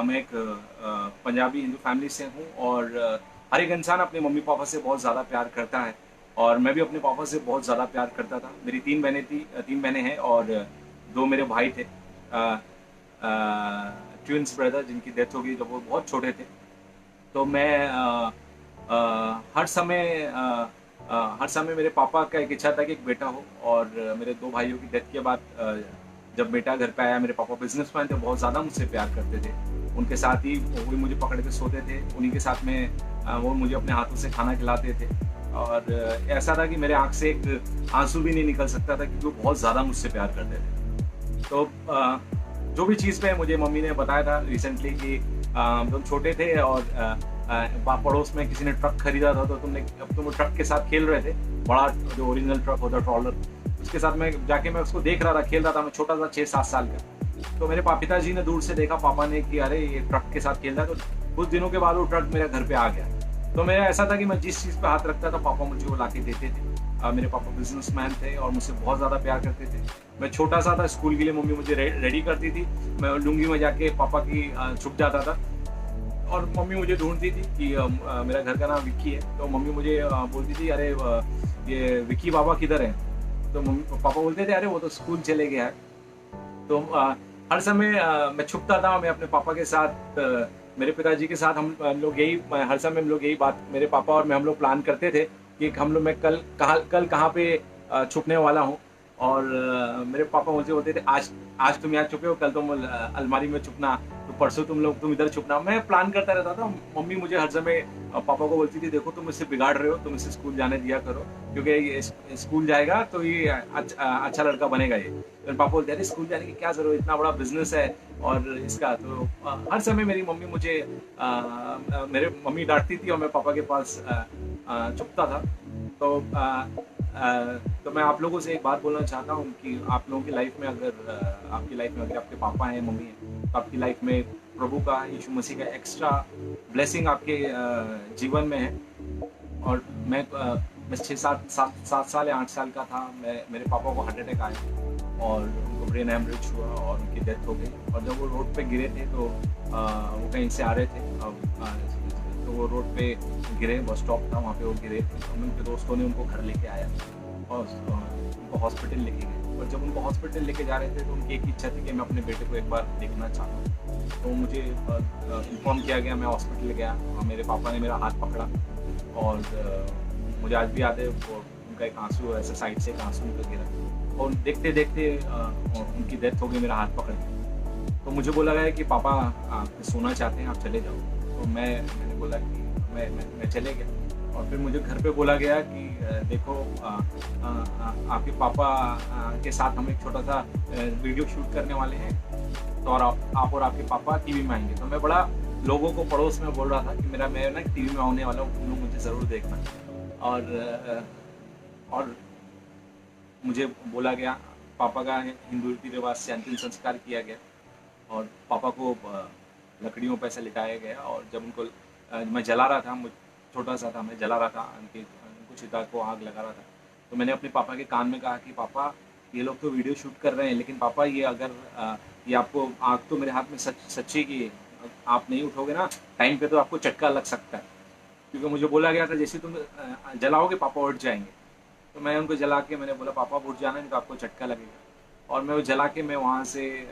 मैं एक पंजाबी हिंदू फैमिली से हूँ और हर एक इंसान अपने मम्मी पापा से बहुत ज़्यादा प्यार करता है और मैं भी अपने पापा से बहुत ज़्यादा प्यार करता था। मेरी 3 बहनें थी, 3 बहनें हैं और 2 मेरे भाई थे। ट्विन्स ब्रदर जिनकी डेथ हो गई जब वो बहुत छोटे थे। तो मैं हर समय मेरे पापा का एक इच्छा था कि एक बेटा हो और मेरे 2 भाइयों की डेथ के बाद जब बेटा घर पे आया, मेरे पापा बिजनेसमैन थे, बहुत ज़्यादा मुझसे प्यार करते थे। उनके साथ ही वो भी मुझे पकड़ के सोते थे, उन्हीं के साथ में वो मुझे अपने हाथों से खाना खिलाते थे और ऐसा था कि मेरे आँख से एक आंसू भी नहीं निकल सकता था क्योंकि वो बहुत ज़्यादा मुझसे प्यार करते थे। तो जो भी चीज़ पे मुझे मम्मी ने बताया था रिसेंटली कि हम लोग छोटे थे और पड़ोस में किसी ने ट्रक खरीदा था तो तुम ट्रक के साथ खेल रहे थे, बड़ा जो ओरिजिनल ट्रक होता है ट्रॉलर, उसके साथ मैं उसको देख रहा था, खेल रहा था। मैं छोटा था, 6-7 साल का। तो मेरे पिताजी ने दूर से देखा पापा ने कि अरे ये ट्रक के साथ खेल रहा है, तो कुछ दिनों के बाद वो ट्रक मेरे घर पे आ गया। तो मेरा ऐसा था कि मैं जिस चीज़ पे हाथ रखता था पापा मुझे वो लाके देते थे। मेरे पापा बिजनेसमैन थे और मुझसे बहुत ज़्यादा प्यार करते थे। मैं छोटा सा था, स्कूल के लिए मम्मी मुझे रेडी करती थी, मैं लुंगी में जाके पापा की छुप जाता था और मम्मी मुझे ढूंढती थी कि मेरा घर का नाम विक्की है। तो मम्मी मुझे बोलती थी अरे ये विक्की बाबा किधर है। तो मम्मी पापा बोलते थे अरे वो तो स्कूल चले गया है। तो हर समय मैं छुपता था, मैं अपने पापा के साथ मेरे पिताजी के साथ हम लोग यही हर समय हम लोग यही बात, मेरे पापा और मैं हम लोग प्लान करते थे कि हम लोग मैं कल कहाँ पे छुपने वाला हूँ। और मेरे पापा मुझे बोलते थे आज तुम यहाँ छुपे हो, कल तुम अलमारी में छुपना, तो परसों तुम इधर छुपना। मैं प्लान करता रहता था। मम्मी मुझे हर समय पापा को बोलती थी देखो तुम इससे बिगाड़ रहे हो, तुम इसे स्कूल जाने दिया करो क्योंकि ये स्कूल जाएगा तो ये अच्छा लड़का बनेगा ये। तो पापा बोलते अरे स्कूल जाने की क्या जरूरत, इतना बड़ा बिजनेस है और इसका। तो हर समय मेरी मम्मी मुझे मेरे मम्मी डांटती थी और मैं पापा के पास छुपता था। तो तो मैं आप लोगों से एक बात बोलना चाहता हूँ कि आप लोगों की लाइफ में अगर आपकी लाइफ में अगर आपके पापा हैं, मम्मी हैं, तो आपकी लाइफ में प्रभु का, यीशु मसीह का एक्स्ट्रा ब्लेसिंग आपके जीवन में है। और मैं 7 साल या 8 साल का था, मेरे पापा को हार्ट अटैक आया और उनको ब्रेन हेमरेज हुआ और उनकी डेथ हो गई। और जब वो रोड पे गिरे थे तो वो कहीं से आ रहे थे, तो वो रोड पे गिरे, बस स्टॉप था वहाँ पे वो गिरे थे। और उनके दोस्तों ने उनको घर लेके आया और उनको हॉस्पिटल लेके गए। और जब उनको हॉस्पिटल लेके जा रहे थे तो उनकी एक इच्छा थी कि मैं अपने बेटे को एक बार देखना चाहता हूँ। तो मुझे इन्फॉर्म किया गया, मैं हॉस्पिटल गया और मेरे पापा ने मेरा हाथ पकड़ा और मुझे आज भी याद है वो उनका एक आंसू ऐसे साइड से एक आंसू निकल गिरा और देखते देखते उनकी डेथ हो गई मेरा हाथ पकड़ के। तो मुझे बोला गया कि पापा आप सोना चाहते हैं, आप चले जाओ। तो मैंने बोला कि मैं चले गया। और फिर मुझे घर पे बोला गया कि देखो आपके पापा के साथ हम एक छोटा सा वीडियो शूट करने वाले हैं, तो और आप और आपके पापा टीवी में आएंगे। तो मैं बड़ा लोगों को पड़ोस में बोल रहा था कि मैं ना टीवी में आने वाला हूँ, तुम लोग मुझे ज़रूर देखना। और मुझे बोला गया, पापा का हिंदू रीति रिवाज से अंतिम संस्कार किया गया और पापा को लकड़ियों पर ऐसे लिटाया गया। और जब उनको मैं जला रहा था, छोटा सा था, मैं जला रहा था, उनको चिता को आग लगा रहा था। तो मैंने अपने पापा के कान में कहा कि पापा ये लोग तो वीडियो शूट कर रहे हैं, लेकिन पापा ये अगर ये आपको आग तो मेरे हाथ में सच्ची की आप नहीं उठोगे ना टाइम पे तो आपको चटका लग सकता है। क्योंकि मुझे बोला गया था जैसे तुम जलाओगे पापा उठ जाएंगे। तो मैं उनको जला के मैंने बोला पापा उठ जाना नहीं तो आपको चटका लगेगा। और मैं वो जला के मैं वहाँ से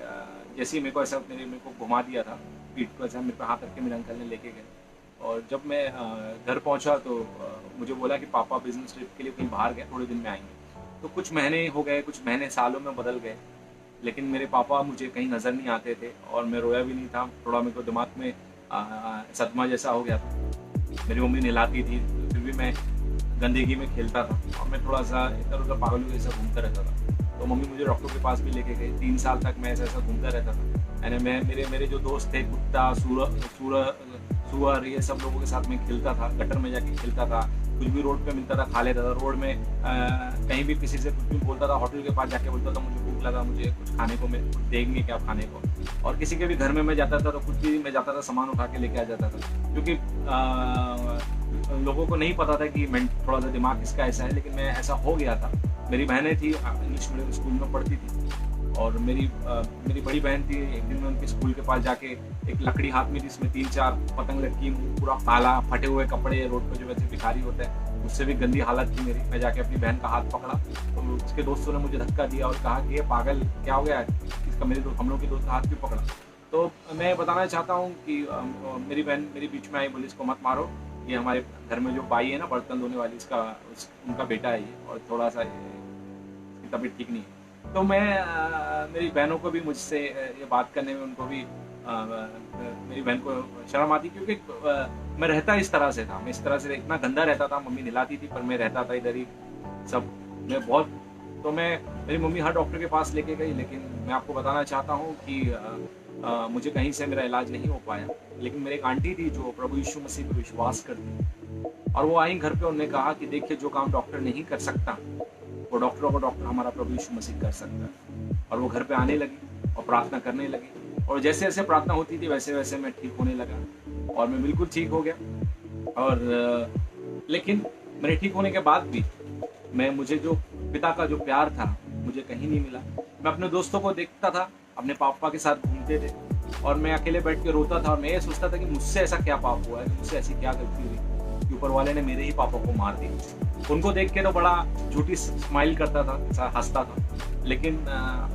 जैसे ही मेरे को ऐसा मेरे को घुमा दिया था पीठ को, ऐसा मेरे पे हाथ रख के मेरे अंकल ने लेके गए। और जब मैं घर पहुंचा तो मुझे बोला कि पापा बिजनेस ट्रिप के लिए कहीं बाहर गए, थोड़े दिन में आएंगे। तो कुछ महीने हो गए, कुछ महीने सालों में बदल गए, लेकिन मेरे पापा मुझे कहीं नज़र नहीं आते थे और मैं रोया भी नहीं था। थोड़ा मेरे को दिमाग में सदमा जैसा हो गया था। मेरी मम्मी नहलाती थी फिर भी मैं गंदगी में खेलता था और मैं थोड़ा सा इधर उधर पागलों जैसा घूमता रहता था। तो मम्मी मुझे डॉक्टर के पास भी लेके गई। 3 साल तक मैं ऐसा घूमता रहता था। यानी मेरे जो दोस्त थे, कुत्ता, सुअर, ये सब लोगों के साथ मैं खेलता था, गटर में जाके खेलता था, कुछ भी रोड पे मिलता था खा लेता था। रोड में कहीं भी किसी से कुछ भी बोलता था, होटल के पास जाके बोलता था मुझे भूख लगा, मुझे कुछ खाने को, मैं कुछ देंगे क्या खाने को। और किसी के भी घर में मैं जाता था तो कुछ भी मैं जाता था सामान उठा के लेके आ जाता था। क्योंकि लोगों को नहीं पता था कि मैं थोड़ा सा दिमाग इसका ऐसा है, लेकिन मैं ऐसा हो गया था। मेरी बहनें थी, इंग्लिश मीडियम स्कूल में पढ़ती थी, और मेरी बड़ी बहन थी, एक दिन मैं उनके स्कूल के पास जाके एक लकड़ी हाथ में जिसमें 3-4 पतंग लटकी, पूरा काला, फटे हुए कपड़े, रोड पर जो वैसे भिखारी होते हैं, उससे भी गंदी हालत थी मेरी। मैं जाके अपनी बहन का हाथ पकड़ा तो उसके दोस्तों ने मुझे धक्का दिया और कहा कि ये पागल क्या हो गया है, इसका हम लोग के दोस्त का हाथ क्यों पकड़ा। तो मैं बताना चाहता हूँ कि मेरी बहन मेरे बीच में आई, बोली इसको मत मारो, ये हमारे घर में जो बाई है ना बर्तन धोने वाली, उनका बेटा है ये, और थोड़ा सा इसकी तबीयत ठीक नहीं है। तो मैं मेरी बहनों को भी मुझसे ये बात करने में उनको भी मेरी बहन को शर्म आती, क्योंकि मैं रहता इस तरह से था, मैं इस तरह से इतना गंदा रहता था, मम्मी नहलाती थी पर मैं रहता था इधर ही सब, मैं बहुत। तो मेरी मम्मी हर डॉक्टर के पास लेके गई, लेकिन मैं आपको बताना चाहता हूँ कि मुझे कहीं से मेरा इलाज नहीं हो पाया। लेकिन मेरी एक आंटी थी जो प्रभु यीशु मसीह पर विश्वास करती थी, और वो आई घर पे, उन्होंने कहा कि देखिए जो काम डॉक्टर नहीं कर सकता वो डॉक्टरों को डॉक्टर हमारा प्रभु यीशु मसीह कर सकता है। और वो घर पे आने लगी और प्रार्थना करने लगी, और जैसे जैसे प्रार्थना होती थी वैसे वैसे मैं ठीक होने लगा, और मैं बिल्कुल ठीक हो गया। और लेकिन मेरे ठीक होने के बाद भी मुझे जो पिता का जो प्यार था मुझे कहीं नहीं मिला। मैं अपने दोस्तों को देखता था, अपने पापा के साथ घूमते थे, और मैं अकेले बैठ के रोता था, और मैं ये सोचता था कि मुझसे ऐसा क्या पाप हुआ है, मुझसे ऐसी क्या गलती हुई कि ऊपर वाले ने मेरे ही पापा को मार दिया। उनको देख के तो बड़ा झूठी स्माइल करता था, हंसता था, लेकिन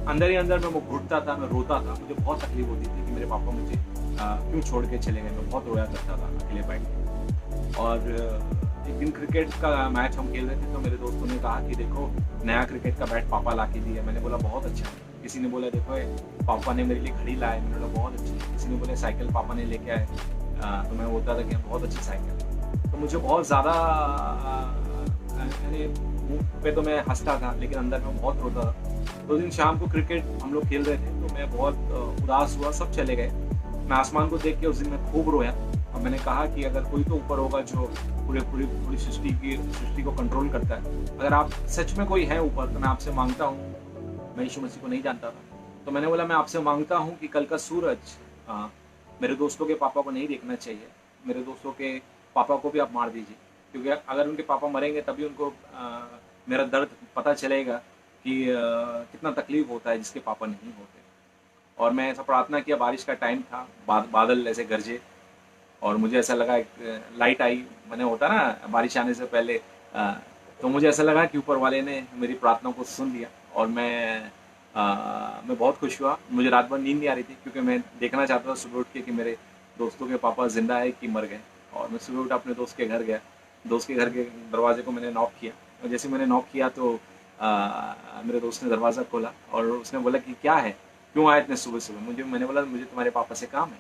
अंदर ही अंदर मैं वो घुटता था, मैं रोता था, मुझे बहुत तकलीफ होती थी कि मेरे पापा मुझे क्यों छोड़ के चले गए। मैं बहुत रोया करता था अकेले बैठ के। और एक दिन क्रिकेट का मैच हम खेल रहे थे, तो मेरे दोस्तों ने कहा कि देखो नया क्रिकेट का बैट पापा ला के दिया। मैंने बोला बहुत अच्छा है। किसी ने बोला देखो पापा ने मेरे लिए घड़ी लाए, मैंने बोला बहुत अच्छी है। किसी ने बोला साइकिल पापा ने लेके आए, तो मैं बोलता था कि बहुत अच्छी साइकिल। तो मुझे बहुत ज़्यादा मुँह पे तो मैं हंसता था, लेकिन अंदर में बहुत रोता था। दो दिन शाम को क्रिकेट हम लोग खेल रहे थे, तो मैं बहुत उदास हुआ, सब चले गए। मैं आसमान को देख के उस दिन मैं खूब रोया, और मैंने कहा कि अगर कोई तो ऊपर होगा जो पूरी सृष्टि को कंट्रोल करता है, अगर आप सच में कोई है ऊपर, तो मैं आपसे मांगता हूँ, मैं यीशु मसीह को नहीं जानता था, तो मैंने बोला मैं आपसे मांगता हूँ कि कल का सूरज मेरे दोस्तों के पापा को नहीं देखना चाहिए, मेरे दोस्तों के पापा को भी आप मार दीजिए, क्योंकि अगर उनके पापा मरेंगे तभी उनको मेरा दर्द पता चलेगा कि कितना तकलीफ होता है जिसके पापा नहीं होते। और मैं ऐसा प्रार्थना किया, बारिश का टाइम था, बादल ऐसे गरजे, और मुझे ऐसा लगा लाइट आई, मैंने होता ना बारिश आने से पहले, तो मुझे ऐसा लगा कि ऊपर वाले ने मेरी प्रार्थना को सुन लिया, और मैं बहुत खुश हुआ। मुझे रात भर नींद नहीं आ रही थी, क्योंकि मैं देखना चाहता था सुबह उठ के कि मेरे दोस्तों के पापा जिंदा है कि मर गए। और मैं सुबह उठ अपने दोस्त के घर गया, दोस्त के घर के दरवाजे को मैंने नॉक किया, और जैसे मैंने नॉक किया तो मेरे दोस्त ने दरवाज़ा खोला, और उसने बोला कि क्या है, क्यों आए इतने सुबह सुबह। मैंने बोला मुझे तुम्हारे पापा से काम है।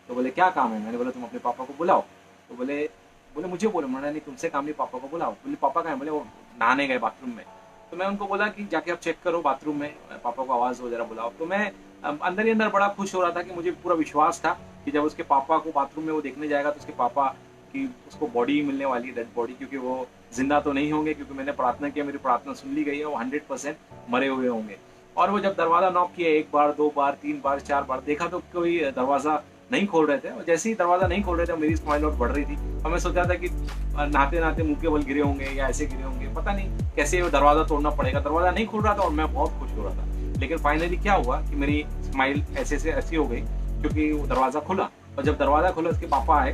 तो बोले क्या काम है। मैंने बोला तुम अपने पापा को बुलाओ। तो बोले मुझे बोले, मैंने नहीं तुमसे काम नहीं, पापा को बुलाओ। बोले पापा कहाँ है। बोले वो नहाने गए बाथरूम में। तो मैं उनको बोला कि जाके आप चेक करो बाथरूम में, पापा को आवाज़ दो, जरा बुलाओ। तो मैं अंदर ही अंदर बड़ा खुश हो रहा था कि मुझे पूरा विश्वास था कि जब उसके पापा को बाथरूम में वो देखने जाएगा तो उसके पापा की उसको बॉडी मिलने वाली है, डेड बॉडी, क्योंकि वो जिंदा तो नहीं होंगे, क्योंकि मैंने प्रार्थना किया, मेरी प्रार्थना सुन ली गई है, वो 100% मरे हुए होंगे। और वो जब दरवाज़ा नॉक किया 1 बार 2 बार 3 बार 4 बार, देखा तो कोई दरवाज़ा नहीं खोल रहे थे, और जैसे ही दरवाज़ा नहीं खोल रहे थे मेरी स्माइल और बढ़ रही थी, और मैं सोचा था कि नहाते नहाते मुंह के बल गिरे होंगे या ऐसे गिरे होंगे, पता नहीं कैसे वो दरवाज़ा तोड़ना पड़ेगा। दरवाज़ा नहीं खोल रहा था और मैं बहुत खुश हो रहा था। लेकिन फाइनली क्या हुआ कि मेरी स्माइल ऐसे से ऐसी हो गई, क्योंकि वो दरवाज़ा खुला, और जब दरवाज़ा खुला उसके पापा आए,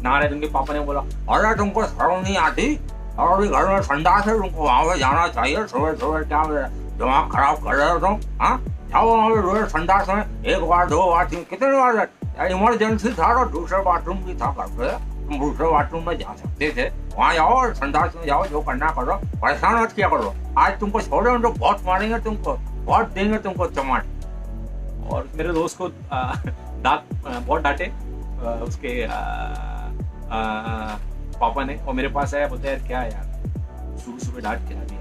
नहा रहे थे। उनके पापा ने बोला अरे तुमको शर्म नहीं आती, और अभी घर में संडास है, तुमको वहाँ पे जाना चाहिए, सुबह सुबह क्या दिमाग खराब कर रहे हो तुम, हाँ जाओ वहाँ पे रोज संडास में 1 बार 2 बार 3 कितने बार, इमरजेंसी था तो दूसरा बाथरूम भी था घर पे, तुम दूसरे बाथरूम में जा सकते थे, वहाँ जाओ और संडास में जाओ, जो करना करो, परेशान मत किया करो। आज तुमको छोड़े तो बहुत मारेंगे, तुमको बहुत देंगे तुमको चमाट। और मेरे दोस्त को बहुत डांटे उसके पापा ने, और मेरे पास आया, बोलते यार क्या है यार, सुबह सुबह डांट खिला दिया,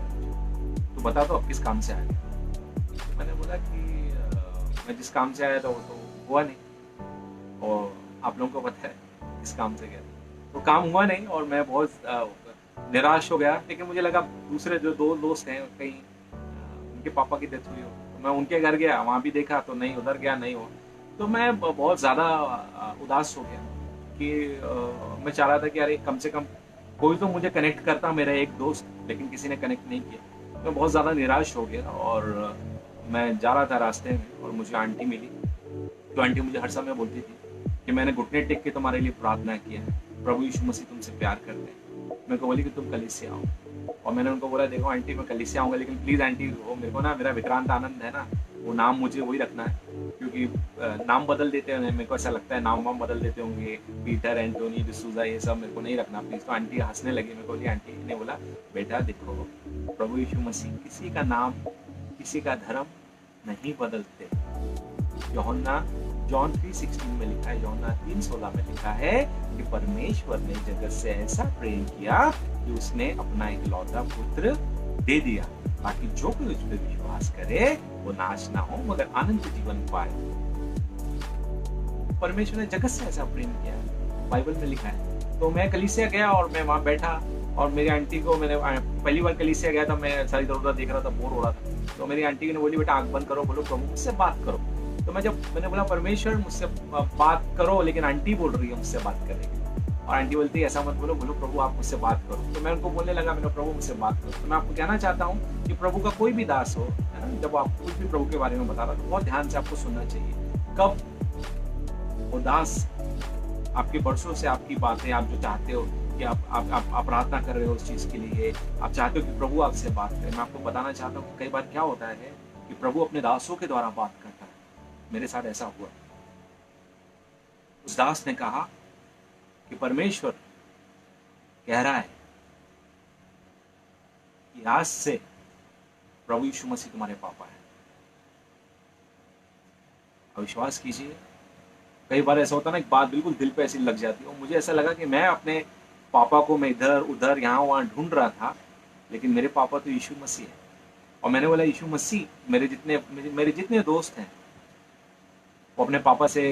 तो बता तो अब किस काम से आया। तो मैंने बोला कि मैं जिस काम से आया था वो तो हुआ नहीं, और आप लोगों को पता है किस काम से गया, तो काम हुआ नहीं, और मैं बहुत निराश हो गया। लेकिन मुझे लगा दूसरे जो 2 दोस्त हैं कहीं उनके पापा की डेथ हुई हो, तो मैं उनके घर गया, वहाँ भी देखा तो नहीं, उधर गया नहीं हो, तो मैं बहुत ज़्यादा उदास हो गया कि मैं चाह रहा था कि अरे कम से कम कोई तो मुझे कनेक्ट करता, मेरा एक दोस्त, लेकिन किसी ने कनेक्ट नहीं किया। मैं बहुत ज़्यादा निराश हो गया, और मैं जा रहा था रास्ते में और मुझे आंटी मिली। तो आंटी मुझे हर समय बोलती थी कि मैंने घुटने टेक के तुम्हारे लिए प्रार्थना किया है, प्रभु यीशु मसीह तुमसे प्यार करते हैं। मेरे को बोली कि तुम कलीसिया आओ। और मैंने उनको बोला देखो आंटी मैं कलीसिया आऊँगा, लेकिन प्लीज़ आंटी वो मेरे को ना, मेरा विक्रांत आनंद है ना, वो नाम मुझे वही रखना है, क्योंकि नाम बदल देते हैं, मेरे को ऐसा लगता है नाम वाम बदल देते होंगे, पीटर, एंटोनी, डिसूजा, ये सब मेरे को नहीं रखना प्लीज़। तो आंटी हंसने लगी। मेरे को बोली, आंटी ने बोला बेटा देखो प्रभु यीशु मसीह किसी का नाम, किसी का धर्म नहीं बदलते। यूहन्ना जॉन 3:16 में लिखा है, यूहन्ना 3:16 में लिखा है कि परमेश्वर ने जगत से ऐसा प्रेम किया कि उसने अपना इकलौता पुत्र दे दिया, ताकि जो कोई उस पर विश्वास करे वो नाश ना हो मगर अनंत जीवन पाए। परमेश्वर ने जगत से ऐसा प्रेम किया, बाइबल में लिखा है। तो मैं कलीसिया गया और मैं वहां बैठा और मेरी आंटी को, मैंने पहली बार कलीसिया गया था, मैं सारी इधर उधर देख रहा था, बोर हो रहा था। तो मेरी आंटी ने बोली बेटा आंख बंद करो, बोलो प्रभु मुझसे बात करो। तो मैंने बोला परमेश्वर मुझसे बात करो, लेकिन आंटी बोल रही है मुझसे बात करने के लिए। और आंटी बोलती है ऐसा मत बोलो, बोलो प्रभु आप मुझसे बात करो। तो मैं उनको बोलने लगा, मैंने प्रभु मुझसे बात करो। तो मैं आपको कहना चाहता हूँ कि प्रभु का कोई भी दास हो, है ना, जब आप कुछ भी प्रभु के बारे में बता रहा तो बहुत ध्यान से आपको सुनना चाहिए। कब वो दास आपके वर्षों से आपकी बातें, आप जो चाहते हो कि आप प्रार्थना कर रहे हो उस चीज के लिए, आप चाहते हो कि प्रभु आपसे बात करे। मैं आपको बताना चाहता हूँ कई बार क्या होता है कि प्रभु अपने दासों के द्वारा बात करता है। मेरे साथ ऐसा हुआ। उस दास ने कहा कि परमेश्वर कह रहा है कि आज से प्रभु यीशु मसीह तुम्हारे पापा है। विश्वास कीजिए, कई बार ऐसा होता है ना, एक बात बिल्कुल दिल पे ऐसी लग जाती है। और मुझे ऐसा लगा कि मैं अपने पापा को, मैं इधर उधर यहाँ वहाँ ढूंढ रहा था, लेकिन मेरे पापा तो यीशु मसीह है। और मैंने बोला यीशु मसीह, मेरे जितने दोस्त हैं वो अपने पापा से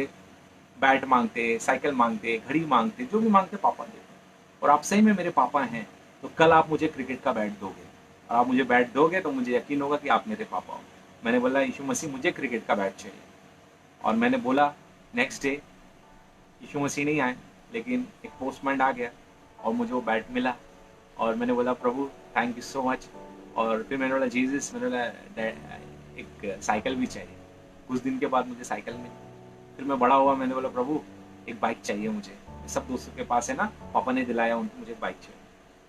बैट मांगते, साइकिल मांगते, घड़ी मांगते, जो भी मांगते पापा देते। और आप सही में मेरे पापा हैं तो कल आप मुझे क्रिकेट का बैट दोगे, और आप मुझे बैट दोगे तो मुझे यकीन होगा कि आप मेरे पापा हो। मैंने बोला यीशु मसीह मुझे क्रिकेट का बैट चाहिए। और मैंने बोला नेक्स्ट डे यीशु मसीह नहीं आए, लेकिन एक पोस्टमैन आ गया और मुझे वो बैट मिला। और मैंने बोला प्रभु थैंक यू सो मच। और फिर मैंने बोला जीसस, मैंने बोला एक साइकिल भी चाहिए। कुछ दिन के बाद मुझे साइकिल मिली। फिर मैं बड़ा हुआ, मैंने बोला प्रभु एक बाइक चाहिए मुझे। सब दोस्तों के पास है ना, पापा ने दिलाया उनको, मुझे बाइक चाहिए।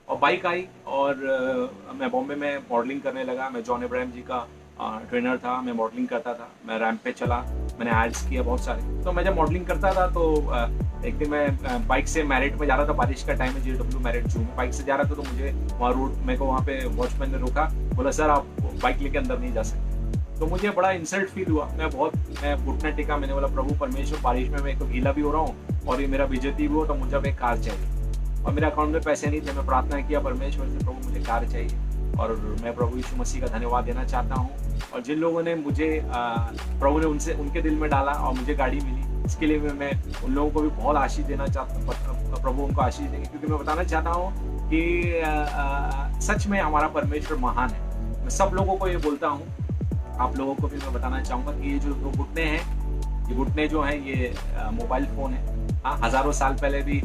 और बाइक आई और मैं बॉम्बे में मॉडलिंग करने लगा। मैं जॉन अब्राहम जी का ट्रेनर था, मैं मॉडलिंग करता था, मैं रैंप पे चला, मैंने एड्स किया बहुत सारे। तो मैं जब मॉडलिंग करता था तो एक दिन मैं बाइक से मैरिट में जा रहा था, बारिश का टाइम है, JW मैरिट जू में बाइक से जा रहा था। तो मुझे वहाँ रोड मेरे को वहाँ पे वॉचमैन ने रोका, बोला सर आप बाइक लेके अंदर नहीं जा सकते। तो मुझे बड़ा इंसल्ट फील हुआ। मैं घुटना टेका, मैंने बोला प्रभु परमेश्वर बारिश में मैं तो गीला भी हो रहा हूँ और ये मेरा बेइज्जती भी हो, तो मुझे अब एक कार चाहिए। और मेरे अकाउंट में पैसे नहीं थे। मैं प्रार्थना किया परमेश्वर से, प्रभु मुझे कार चाहिए। और मैं प्रभु यीशु मसीह का धन्यवाद देना चाहता हूँ। और जिन लोगों ने मुझे प्रभु ने उनके दिल में डाला और मुझे गाड़ी मिली, इसके लिए मैं उन लोगों को भी बहुत आशीष देना चाहता हूँ। प्रभु उनको आशीष देंगे, क्योंकि मैं बताना चाहता हूँ कि सच में हमारा परमेश्वर महान है। मैं सब लोगों को ये बोलता हूँ, आप लोगों को भी मैं बताना चाहूँगा कि ये जो दो घुटने हैं, ये घुटने जो हैं ये मोबाइल फ़ोन है। हाँ, हज़ारों साल पहले भी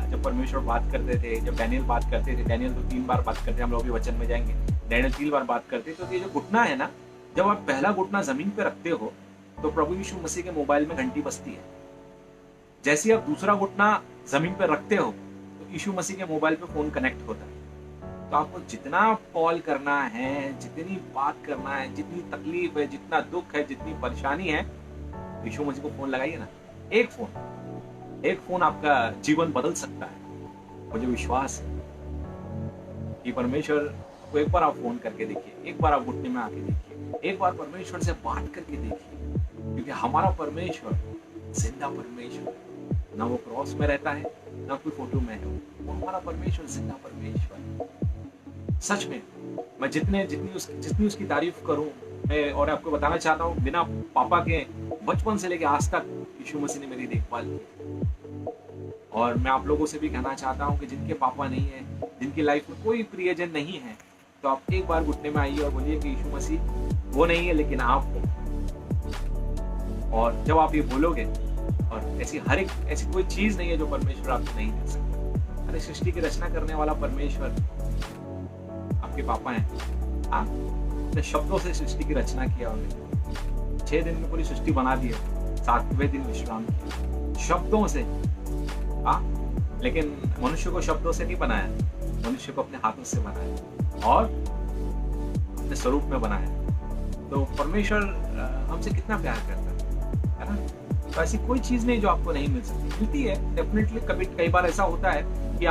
जब परमेश्वर बात करते थे, जब डैनियल बात करते थे, डैनियल तो 3 बार बात करते, हम लोग भी वचन में जाएंगे, डैनियल 3 बार बात करते। तो ये जो घुटना है ना, जब आप पहला घुटना जमीन पे रखते हो तो प्रभु यीशु मसीह के मोबाइल में घंटी बजती है। जैसे आप दूसरा घुटना जमीन पे रखते हो तो यीशु मसीह के मोबाइल पे फोन कनेक्ट होता है। तो आपको जितना कॉल करना है, जितनी बात करना है, जितनी तकलीफ है, जितना दुख है, जितनी परेशानी है, यीशु मसीह को फोन लगाइए ना। एक फोन आपका जीवन बदल सकता है। मुझे विश्वास है कि परमेश्वर को एक बार आप फोन करके देखिए, एक बार आप घुटने में आके देखिए, एक बार परमेश्वर से बात करके देखिए, क्योंकि हमारा परमेश्वर जिंदा परमेश्वर, ना वो क्रॉस में रहता है ना कोई फोटो में है, वो हमारा परमेश्वर जिंदा परमेश्वर। सच में मैं जितनी उसकी तारीफ करूं, मैं और आपको बताना चाहता हूं, बिना पापा के बचपन से लेकर आज तक यीशु मसीह ने मेरी देखभाल की। और मैं आप लोगों से भी कहना चाहता हूं कि जिनके पापा नहीं है, जिनकी लाइफ में कोई प्रियजन नहीं है, तो आप एक बार घुटने में आइए और बोलिए कि यीशु मसीह वो नहीं है लेकिन आप हो। और जब आप ये बोलोगे, और ऐसी कोई चीज नहीं है जो परमेश्वर आपको नहीं दे सकता। अरे सृष्टि की रचना करने वाला परमेश्वर आपके पापा हैं। अपने शब्दों से सृष्टि की रचना किया उन्होंने। 6 दिन में पूरी सृष्टि बना दी है, 7वें दिन विश्राम किया शब्दों से। हाँ, लेकिन मनुष्य को शब्दों से नहीं बनाया, मनुष्य को अपने हाथों से बनाया और अपने स्वरूप में बनाया। तो परमेश्वर हमसे कितना प्यार करता है ना। तो ऐसी कोई चीज नहीं जो आपको नहीं मिल सकती, मिलती है डेफिनेटली। कई बार ऐसा होता है कि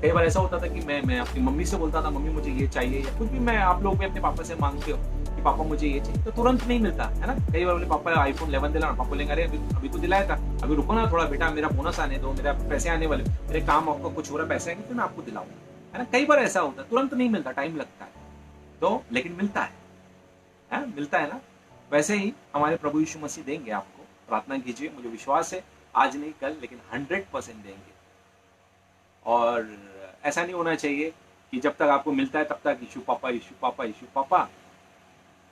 कई बार ऐसा होता था कि मैं अपनी मम्मी से बोलता था, मम्मी मुझे ये चाहिए, या कुछ भी मैं आप लोग भी अपने पापा से मांगते हो कि पापा मुझे ये चाहिए, तो तुरंत नहीं मिलता है ना। कई बार बोले पापा आईफोन 11 दिलाना, पापा बोलेंगे अरे अभी तो दिलाया था, अभी रुको ना थोड़ा बेटा, मेरा बोनस आने दो, मेरा पैसे आने वाले, मेरे काम आपको कुछ हो रहा, पैसे आएंगे तो मैं आपको दिलाऊंगा, है ना। कई बार ऐसा होता है, तुरंत नहीं मिलता, टाइम लगता है, तो लेकिन मिलता है मिलता है ना। वैसे ही हमारे प्रभु यीशु मसीह देंगे आपको। प्रार्थना कीजिए, मुझे विश्वास है आज नहीं कल, लेकिन 100% देंगे। और ऐसा नहीं होना चाहिए कि जब तक आपको मिलता है तब तक यीशु पापा यीशु पापा यीशु पापा,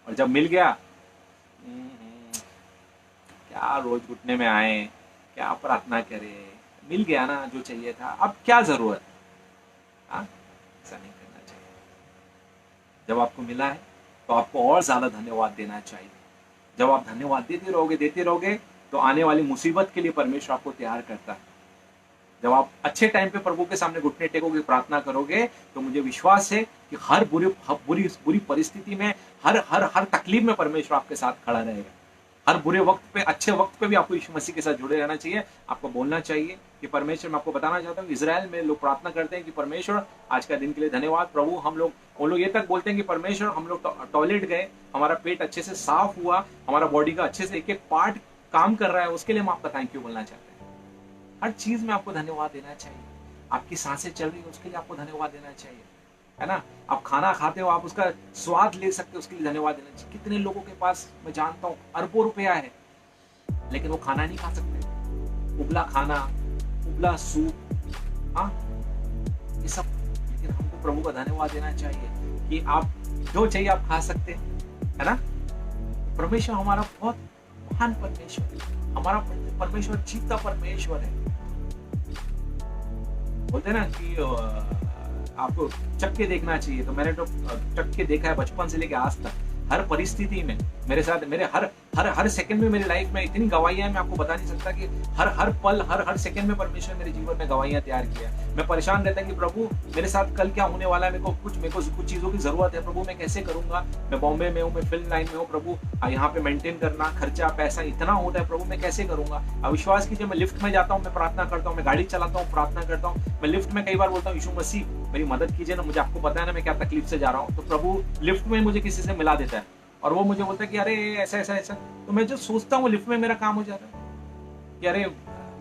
और जब मिल गया क्या रोज घुटने में आए, क्या प्रार्थना करे, मिल गया ना जो चाहिए था, अब क्या जरूरत। ऐसा नहीं करना चाहिए। जब आपको मिला है तो आपको और ज्यादा धन्यवाद देना चाहिए। जब आप धन्यवाद देते रहोगे तो आने वाली मुसीबत के लिए परमेश्वर आपको तैयार करता है। जब आप अच्छे टाइम पे प्रभु के सामने घुटने टेकोगे, प्रार्थना करोगे, तो मुझे विश्वास है कि हर बुरी परिस्थिति में, हर तकलीफ में परमेश्वर आपके साथ खड़ा रहेगा। हर बुरे वक्त पे, अच्छे वक्त पे भी आपको यीशु मसीह के साथ जुड़े रहना चाहिए। आपको बोलना चाहिए कि परमेश्वर, मैं आपको बताना चाहता हूँ, इजराइल में लोग प्रार्थना करते हैं कि परमेश्वर आज का दिन के लिए धन्यवाद प्रभु। वो लोग ये तक बोलते हैं कि परमेश्वर हम लोग टॉयलेट गए, हमारा पेट अच्छे से साफ हुआ, हमारा बॉडी का अच्छे से एक एक पार्ट काम कर रहा है, उसके लिए हम आपका थैंक यू बोलना चाहते हैं। हर चीज में आपको धन्यवाद देना चाहिए। आपकी सांसें चल रही है उसके लिए आपको धन्यवाद देना चाहिए, है ना। आप खाना खाते हो, आप उसका स्वाद ले सकते हो, उसके लिए धन्यवाद देना चाहिए। कितने लोगों के पास मैं जानता हूँ अरबों रुपया है, लेकिन वो खाना नहीं खा सकते, उबला खाना, उबला सूप, हाँ ये सब। लेकिन हमको प्रभु का धन्यवाद देना चाहिए कि आप जो चाहिए आप खा सकते हैं, है ना। परमेश्वर हमारा बहुत महान परमेश्वर है, हमारा परमेश्वर जीता परमेश्वर है। बोलते ना कि आपको चक्के देखना चाहिए, तो मैंने तो चक्के देखा है बचपन से लेकर आज तक। हर परिस्थिति में मेरे साथ, मेरे हर सेकंड में मेरी लाइफ में इतनी गवाहियां मैं आपको बता नहीं सकता कि हर पल, हर सेकंड में परमेश्वर मेरे जीवन में गवाहियां तैयार किया। मैं परेशान रहता कि प्रभु मेरे साथ कल क्या होने वाला है, मेरे को कुछ चीजों की जरूरत है प्रभु, मैं कैसे करूंगा। मैं बॉम्बे में हूँ, मैं फिल्म लाइन में हूँ प्रभु, यहाँ पे मेंटेन करना, खर्चा पैसा इतना होता है प्रभु, मैं कैसे करूंगा। अब विश्वास कीजिए, मैं लिफ्ट में जाता हूँ, मैं प्रार्थना करता हूँ, मैं गाड़ी चलाता हूँ, प्रार्थना करता हूँ, मैं लिफ्ट में कई बार बोलता हूँ यीशु मसीह मेरी मदद कीजिए ना, मुझे आपको पता है ना मैं क्या तकलीफ से जा रहा हूँ। तो प्रभु लिफ्ट में मुझे किसी से मिला देता है और वो मुझे बोलता है कि अरे ऐसा ऐसा ऐसा। तो मैं जो सोचता हूँ लिफ्ट में मेरा काम हो जाता है कि अरे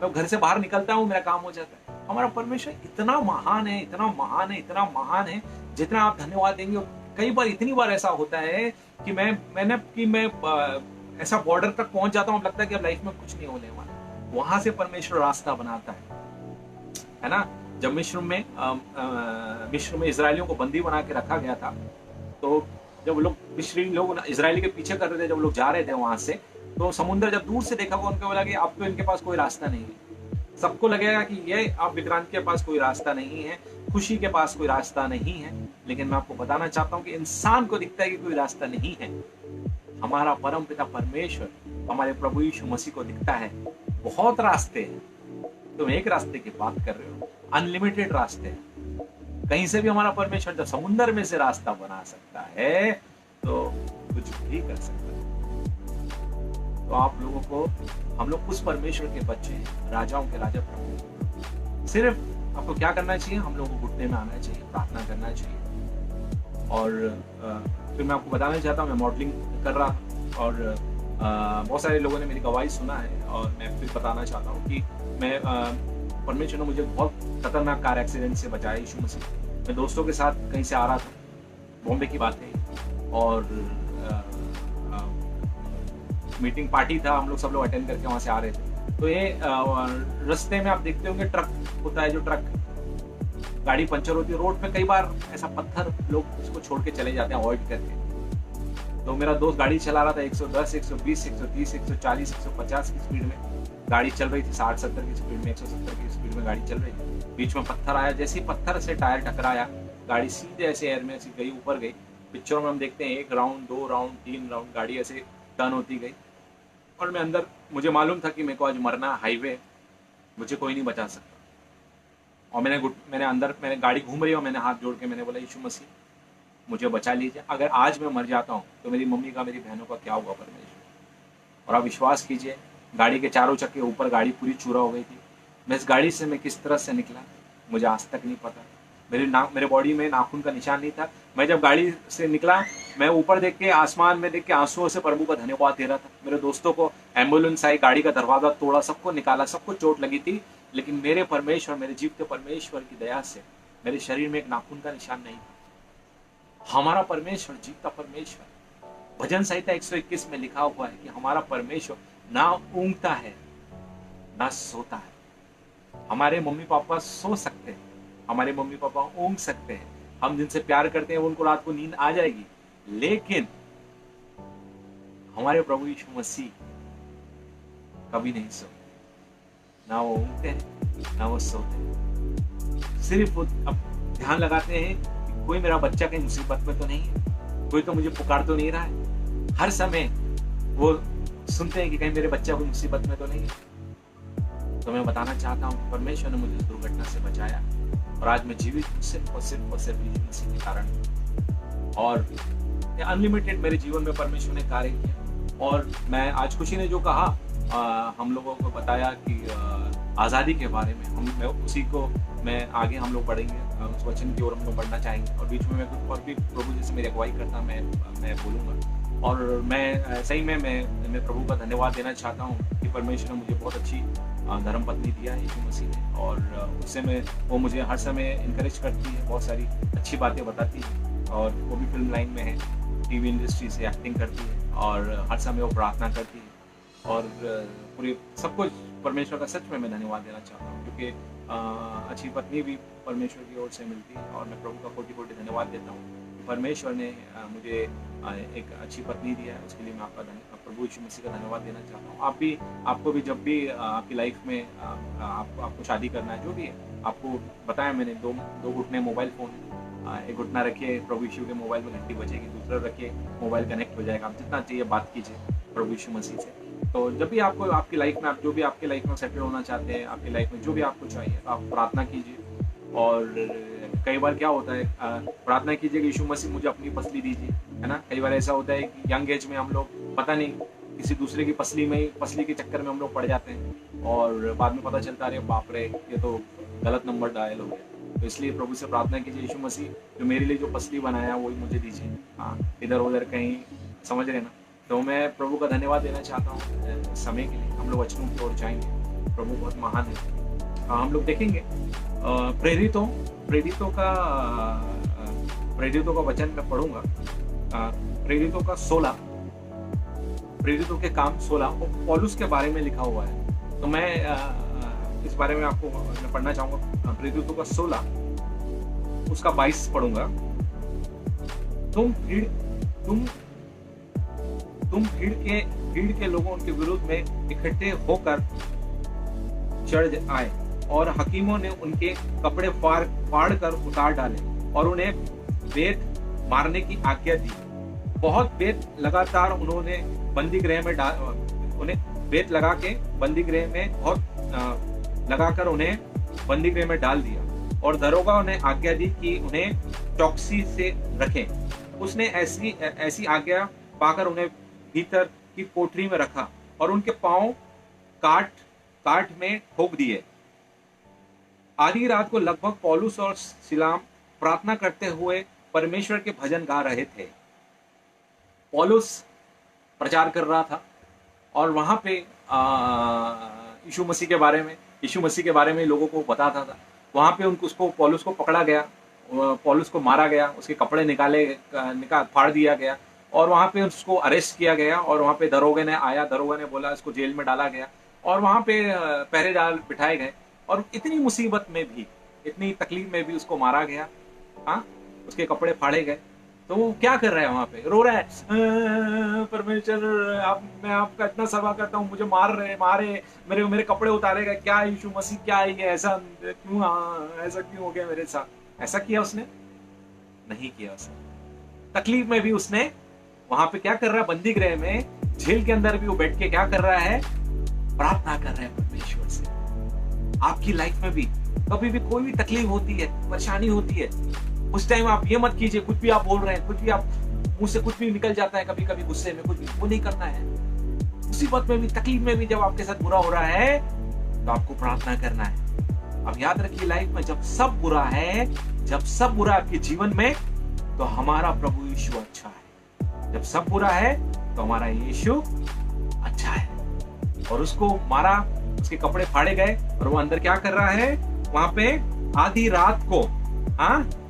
मैं घर से बाहर निकलता हूँ मेरा काम हो जाता है। हमारा परमेश्वर इतना महान है, इतना महान है, इतना महान है, जितना आप धन्यवाद देंगे। कई बार इतनी बार ऐसा होता है कि मैं ऐसा बॉर्डर तक पहुंच जाता हूँ, लगता है कि अब लाइफ में कुछ नहीं होने वाला। वहां से परमेश्वर रास्ता बनाता है ना। जब मिस्र में इजरायलियों को बंदी बना के रखा गया था, तो जब मिस्री लोग इजरायली के पीछे कर रहे थे, जब लोग जा रहे थे वहां से, तो समुद्र जब दूर से देखा, उनको लगा कि अब तो इनके पास कोई रास्ता नहीं है। सबको लगेगा कि ये अब विक्रांत के पास कोई रास्ता नहीं है, खुशी के पास कोई रास्ता नहीं है। लेकिन मैं आपको बताना चाहता हूँ कि इंसान को दिखता है कि कोई रास्ता नहीं है, हमारा परम पिता परमेश्वर, हमारे प्रभु यीशु मसीह को दिखता है बहुत रास्ते हैं। तुम एक रास्ते की बात कर रहे हो, अनलिमिटेड रास्ते हैं। कहीं से भी हमारा परमेश्वर जब समुद्र में से रास्ता बना सकता है तो कुछ भी कर सकता है। तो आप लोगों को, हम लोग उस परमेश्वर के बच्चे हैं, राजाओं के राजा प्रभु। सिर्फ आपको क्या करना चाहिए, हम लोगों को घुटने में आना चाहिए, प्रार्थना करना चाहिए। और फिर मैं आपको बताना चाहता हूँ, मैं मॉडलिंग कर रहा था और बहुत सारे लोगों ने मेरी गवाही सुना है, और मैं फिर बताना चाहता हूँ कि मैं परमेश्वर ने मुझे बहुत खतरनाक कार एक्सीडेंट से बचाया यीशु मसीह। मैं दोस्तों के साथ कहीं से आ रहा था, बॉम्बे की बात है, और मीटिंग पार्टी था, हम लोग सब लोग अटेंड करके वहां से आ रहे थे। तो ये रास्ते में आप देखते होंगे ट्रक होता है, जो ट्रक गाड़ी पंचर होती है रोड पे, कई बार ऐसा पत्थर लोग उसको छोड़ के चले जाते हैं अवॉइड करके। तो मेरा दोस्त गाड़ी चला रहा था 110, 120, 130, 140, 150 की स्पीड में गाड़ी चल रही थी, 60-70 की स्पीड में, 170 की स्पीड में गाड़ी चल रही थी। बीच में पत्थर आया, जैसे ही पत्थर से टायर टकराया, गाड़ी सीधे ऐसे एयर में ऐसी गई, ऊपर गई, पिक्चरों में हम देखते हैं 1 राउंड, 2 राउंड, 3 राउंड गाड़ी ऐसे टर्न होती गई, और मैं अंदर, मुझे मालूम था कि मेरे को आज मरना है, हाईवे, मुझे कोई नहीं बचा सकता। और मैंने गाड़ी घूम रही है और मैंने हाथ जोड़ के मैंने बोला, यीशु मसीह मुझे बचा लीजिए, अगर आज मैं मर जाता हूँ तो मेरी मम्मी का, मेरी बहनों का क्या होगा परमेश्वर। और आप विश्वास कीजिए, गाड़ी के चारों चक्के ऊपर गाड़ी पूरी चूरा हो गई थी। मैं इस गाड़ी से मैं किस तरह से निकला मुझे आज तक नहीं पता। मेरे बॉडी में नाखून का निशान नहीं था। मैं जब गाड़ी से निकला, मैं ऊपर देख के, आसमान में देख के आंसुओं से प्रभु का धन्यवाद दे रहा था। मेरे दोस्तों को एम्बुलेंस आई, गाड़ी का दरवाजा तोड़ा, सबको निकाला, सबको चोट लगी थी, लेकिन मेरे परमेश्वर, मेरे जीवते परमेश्वर की दया से मेरे शरीर में एक नाखून का निशान नहीं था। हमारा परमेश्वर जीवता परमेश्वर। भजन संहिता 121 में लिखा हुआ है कि हमारा परमेश्वर ना ऊँगता है ना सोता है। हमारे मम्मी पापा सो सकते हैं, हमारे मम्मी पापा ऊँग सकते हैं, हम जिनसे प्यार करते हैं उनको रात को नींद आ जाएगी, लेकिन हमारे प्रभु यीशु मसीह कभी नहीं सोते। ना वो ऊँगते हैं ना वो सोते हैं। सिर्फ वो अब ध्यान लगाते हैं कि कोई मेरा बच्चा कहीं मुसीबत में तो नहीं है, कोई तो मुझे पुकार तो नहीं रहा है। हर समय वो सुनते हैं कि कहीं मेरे बच्चा कोई मुसीबत में तो नहीं है। तो मैं बताना चाहता हूँ, परमेश्वर ने मुझे इस दुर्घटना से बचाया और आज मैं जीवित हूँ सिर्फ और सिर्फ यीशु मसीह के कारण। और अनलिमिटेड मेरे जीवन में परमेश्वर ने कार्य किया। और मैं आज खुशी ने जो कहा, हम लोगों को बताया कि आज़ादी के बारे में, मैं उसी को मैं आगे हम लोग बढ़ेंगे, उस वचन की ओर हम लोग बढ़ना चाहेंगे। और बीच में मैं कुछ और भी प्रभु जैसे मेरी अगुवाई करता मैं बोलूँगा। और मैं सही में मैं प्रभु का धन्यवाद देना चाहता हूँ कि परमेश्वर ने मुझे बहुत अच्छी धर्म पत्नी दिया है यीशु मसीह ने। और उससे वो मुझे हर समय इनकरेज करती है, बहुत सारी अच्छी बातें बताती है। और वो भी फिल्म लाइन में है, टीवी इंडस्ट्री से एक्टिंग करती है, और हर समय वो प्रार्थना करती है। और पूरे सब कुछ परमेश्वर का सच में मैं धन्यवाद देना चाहता हूँ, क्योंकि अच्छी पत्नी भी परमेश्वर की ओर से मिलती है। और मैं प्रभु का कोटि कोटि धन्यवाद देता हूँ। परमेश्वर ने मुझे एक अच्छी पत्नी दिया है, उसके लिए मैं प्रभु यीशु मसीह का धन्यवाद देना चाहता हूँ। आपको भी जब भी आपकी लाइफ में आपको शादी करना है, जो भी है, आपको बताया मैंने, दो घुटने मोबाइल फ़ोन, एक घुटना रखिए प्रभु यीशु के मोबाइल में घंटी बजेगी, दूसरा रखिए मोबाइल कनेक्ट हो जाएगा। आप जितना चाहिए बात कीजिए प्रभु यीशु मसीह से। तो जब भी आपको आपकी लाइफ में, आप जो भी आपकी लाइफ में सेटल होना चाहते हैं, आपकी लाइफ में जो भी आपको चाहिए, आप प्रार्थना कीजिए। और कई बार क्या होता है, प्रार्थना कीजिए कि यीशु मसीह मुझे अपनी पसली दीजिए, है ना। कई बार ऐसा होता है कि यंग एज में हम लोग पता नहीं किसी दूसरे की पसली के चक्कर में हम लोग पड़ जाते हैं, और बाद में पता चलता है बाप रे ये तो गलत नंबर डायल हो गया। तो इसलिए प्रभु से प्रार्थना कीजिए, यीशु मसीह जो मेरे लिए जो पसली बनाया वही मुझे दीजिए। हाँ, इधर उधर कहीं, समझ रहे ना। तो मैं प्रभु का धन्यवाद देना चाहता हूँ समय के लिए। हम लोग वचनों की ओर जाएंगे, प्रभु बहुत महान है। हम लोग देखेंगे प्रेरितों का वचन मैं पढ़ूंगा। प्रेरितों का 16, प्रेरितों के काम 16 पौलुस के बारे में लिखा हुआ है। तो मैं इस बारे में आपको मैं पढ़ना चाहूंगा। प्रेरितों का 16 उसका 22 पढ़ूंगा। तुम भीड़ के लोगों उनके विरुद्ध में इकट्ठे होकर चढ़ आए, और हकीमों ने उनके कपड़े फाड़ कर उतार डाले और उन्हें बेत मारने की आज्ञा दी। बहुत बेत लगातार उन्होंने बंदीगृह में उन्हें बेत लगा के बंदीगृह में लगाकर उन्हें बंदीगृह में डाल दिया। और दरोगा ने आज्ञा दी कि उन्हें चौकसी से रखें। उसने ऐसी आज्ञा पाकर उन्हें भीतर की कोठरी में रखा और उनके पांव काट में ठोक दिए। आधी रात को लगभग पौलुस और सीलाम प्रार्थना करते हुए परमेश्वर के भजन गा रहे थे। पौलुस प्रचार कर रहा था और वहां पे यीशु मसीह के बारे में लोगों को बताता था। वहां पे उसको पौलुस को पकड़ा गया, पौलुस को मारा गया, उसके कपड़े फाड़ दिया गया, और वहां पे उसको अरेस्ट किया गया। और वहां पे दरोगा ने बोला, इसको जेल में डाला गया, और वहां पे पहरेदार बिठाए गए। और इतनी मुसीबत में भी, इतनी तकलीफ में भी उसको मारा गया। हाँ, उसके कपड़े फाड़े गए। तो वो क्या कर रहा है, वहां पे रो रहा है, परमेश्वर मैं आपका इतना सभा करता हूँ, मुझे मारे मेरे कपड़े उतारे गए, क्या यीशु मसीह क्या है ये, ऐसा क्यों हो गया मेरे साथ। ऐसा किया उसने? नहीं किया उसने। तकलीफ में भी उसने वहां पे क्या कर रहा है, बंदी गृह में, जेल के अंदर भी वो बैठ के क्या कर रहा है, प्रार्थना कर रहा है परमेश्वर से। आपकी लाइफ में भी कभी भी कोई भी तकलीफ होती है, परेशानी होती है, उस टाइम आप ये मत कीजिए कुछ भी आप बोल रहे हैं, कुछ भी आप मुंह से कुछ भी निकल जाता है, कभी कभी गुस्से में कुछ भी, वो नहीं करना है। मुसीबत में भी, तकलीफ में भी जब आपके साथ बुरा हो रहा है तो आपको प्रार्थना करना है। अब याद रखिए, लाइफ में जब सब बुरा है, जब सब बुरा आपके जीवन में, तो हमारा प्रभु यीशु अच्छा है। जब सब बुरा है तो हमारा यीशु अच्छा है। और उसको मारा, उसके कपड़े फाड़े गए और वो अंदर क्या कर रहा है, वहां पे आधी रात को,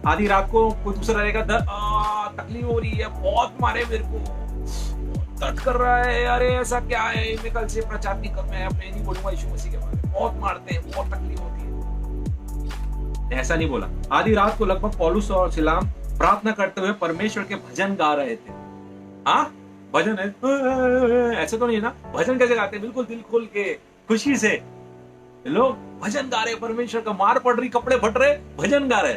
आधी रात को कोई दूसरा रहेगा, तकलीफ हो रही है, बहुत मारे मेरे को, दर्द कर रहा है, अरे ऐसा क्या है, मैं कल से प्रचार नहीं करूंगा, मैं नहीं बोलूंगा यीशु मसीह के बारे में, बहुत मारते हैं, बहुत तकलीफ होती है। ऐसा नहीं बोला। आधी रात को लगभग पौलुस और सिलाम प्रार्थना करते हुए परमेश्वर के भजन गा रहे थे। भजन है ऐसे तो नहीं ना, भजन कैसे गाते, बिल्कुल दिल खोल के खुशी से लोग भजन गा रहे, परमेश्वर का मार पड़ रही, कपड़े फट रहे, भजन गा रहे।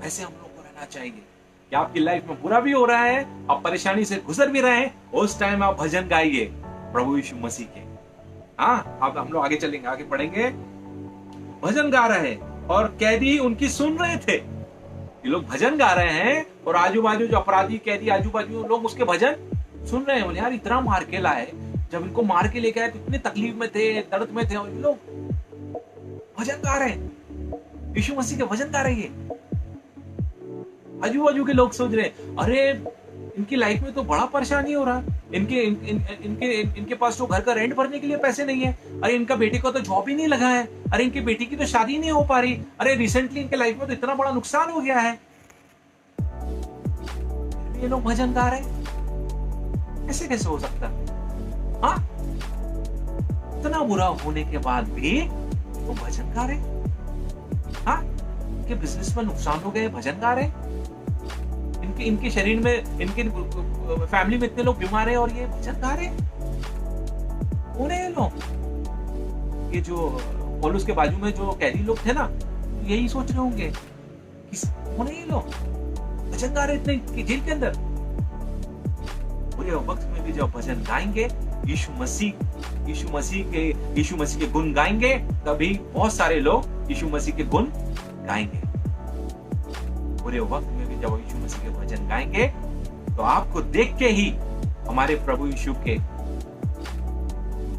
वैसे हम लोग को रहना चाहिए कि आपकी लाइफ में बुरा भी हो रहा है, आप परेशानी से गुजर भी रहे हैं, उस टाइम आप भजन गाइए प्रभु यीशु मसीह के। अब हम लोग आगे चलेंगे, आगे पढ़ेंगे। भजन गा रहे और कैदी उनकी सुन रहे थे। ये लोग भजन गा रहे हैं और आजू बाजू जो अपराधी कैदी आजू बाजू लोग उसके भजन सुन रहे हैं। बोले यार इतना मार के लाए, जब इनको मार के लेके आए तो इतने तकलीफ में थे, दर्द में थे, और ये लोग भजन गा रहे हैं, यीशु मसीह के भजन गा रहे हैं। आजू बाजू के लोग सोच रहे हैं अरे इनकी लाइफ में तो बड़ा परेशानी हो रहा है, इनके पास तो घर का रेंट भरने के लिए पैसे नहीं है, अरे इनका बेटे को तो जॉब ही नहीं लगा है, अरे इनकी बेटी की तो शादी नहीं हो पा रही, अरे रिसेंटली इनके लाइफ में तो इतना बड़ा नुकसान हो गया है। ये लोग भजन गा रहे हैं, ऐसे कैसे हो सकता है? इतना बुरा होने के बाद भी वो भजन गा रहे, इनके बिजनेस में नुकसान हो गए, भजन गा रहे, इनके शरीर में, इनके फैमिली में इतने लोग बीमार हैं और ये भजन गा रहे। कौन है ये लोग? ये जो पौलुस के बाजू में जो कैदी लोग थे ना, यही सोच रहे होंगे कौन है ये लोग, भजन गा रहे इतने जेल के अंदर। बुरे वक्त में भी जब भजन गाएंगे, यीशु मसीह के गुण गाएंगे, तभी बहुत सारे लोग यीशु मसीह के गुण गाएंगे। बुरे वक्त में भी जब यीशु मसीह के भजन गाएंगे तो आपको देख के ही हमारे प्रभु यीशु के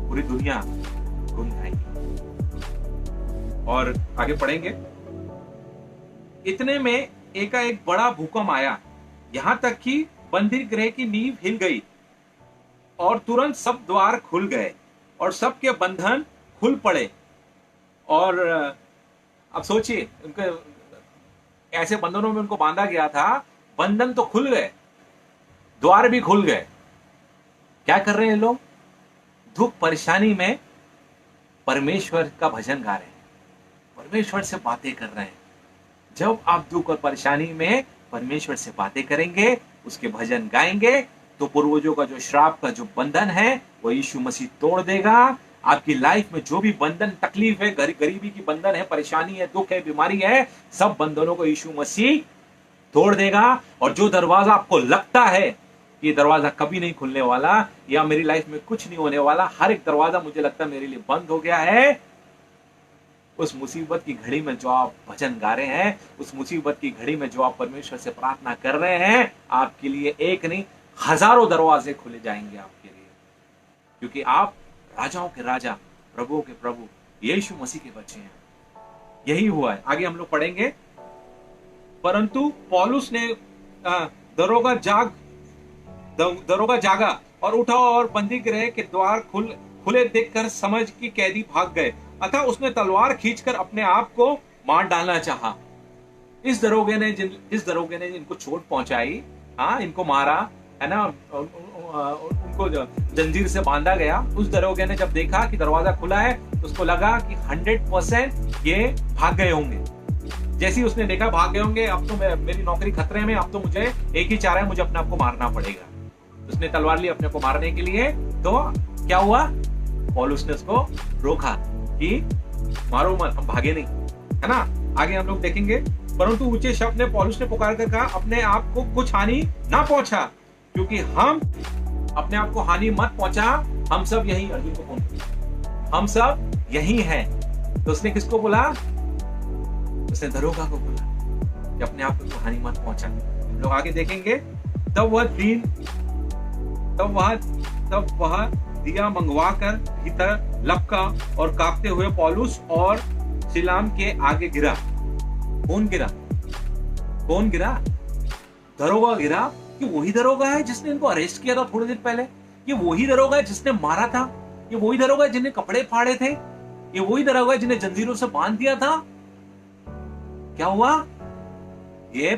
पूरी दुनिया गुण गाएगी। और आगे पढ़ेंगे। इतने में एकाएक बड़ा भूकंप आया, यहां तक कि बंदी गृह की नींव हिल गई और तुरंत सब द्वार खुल गए और सबके बंधन खुल पड़े। और अब सोचिए, उनके ऐसे बंधनों में उनको बांधा गया था, बंधन तो खुल गए, द्वार भी खुल गए। क्या कर रहे हैं लोग? दुख परेशानी में परमेश्वर का भजन गा रहे हैं, परमेश्वर से बातें कर रहे हैं। जब आप दुख और परेशानी में परमेश्वर से बातें करेंगे, उसके भजन गाएंगे, तो पूर्वजों का जो श्राप का जो बंधन है वो यीशु मसीह तोड़ देगा। आपकी लाइफ में जो भी बंधन, तकलीफ है, गरीबी की बंधन है, परेशानी है, दुख है, बीमारी है, सब बंधनों को यीशु मसीह तोड़ देगा। और जो दरवाजा आपको लगता है कि ये दरवाजा कभी नहीं खुलने वाला या मेरी लाइफ में कुछ नहीं होने वाला, हर एक दरवाजा मुझे लगता है मेरे लिए बंद हो गया है, उस मुसीबत की घड़ी में जो आप भजन गा रहे हैं, उस मुसीबत की घड़ी में जो आप परमेश्वर से प्रार्थना कर रहे हैं, आपके लिए एक नहीं हजारों दरवाजे खुले जाएंगे आपके लिए, क्योंकि आप राजाओं के राजा, प्रभुओं के प्रभु यीशु मसीह के बच्चे हैं। यही हुआ है। आगे हम लोग पढ़ेंगे। परंतु पौलुस ने दरोगा जागा और उठा और बंदी गृह के द्वार खुले देखकर समझ कि कैदी भाग गए, अतः उसने तलवार खींचकर अपने आप को मार डालना चाहा। जिस दरोगे ने इनको चोट पहुंचाई, इनको मारा है ना, उनको जंजीर से बांधा गया, उस दरोगे ने जब देखा कि दरवाजा खुला है तो उसको लगा कि 100% ये भाग गए होंगे। जैसे ही उसने देखा भाग गए होंगे, अब तो मेरी नौकरी खतरे में, अब तो मुझे एक ही चारा है, मुझे अपने आप को मारना पड़ेगा। उसने तलवार ली अपने को मारने के लिए। तो क्या हुआ? पौलुस ने उसको रोका कि मारो मत, हम भागे नहीं, है ना। आगे हम लोग देखेंगे परंतु ऊंचे शब्द ने पौलुस ने पुकार कर कहा, अपने आप को कुछ हानि ना पहुंचा, क्योंकि हम अपने आप को हानि मत पहुंचा, हम सब यही, अर्जुन को फोन, हम सब यही हैं। तो उसने किसको बोला? उसने दरोगा को बोला कि अपने आप को हानि मत पहुंचा। हम लोग आगे देखेंगे। तब वह दिया मंगवा कर भीतर लपका और कांपते हुए पौलुस और सीलाम के आगे गिरा। कौन गिरा? दरोगा गिरा। कि वही दरोगा है जिसने इनको अरेस्ट किया था थोड़ी देर पहले। ये वही दरोगा है जिसने मारा था। ये वही दरोगा है जिन्हें कपड़े फाड़े थे। ये वही दरोगा है जिन्हें जंजीरों से बांध दिया था। क्या हुआ? ये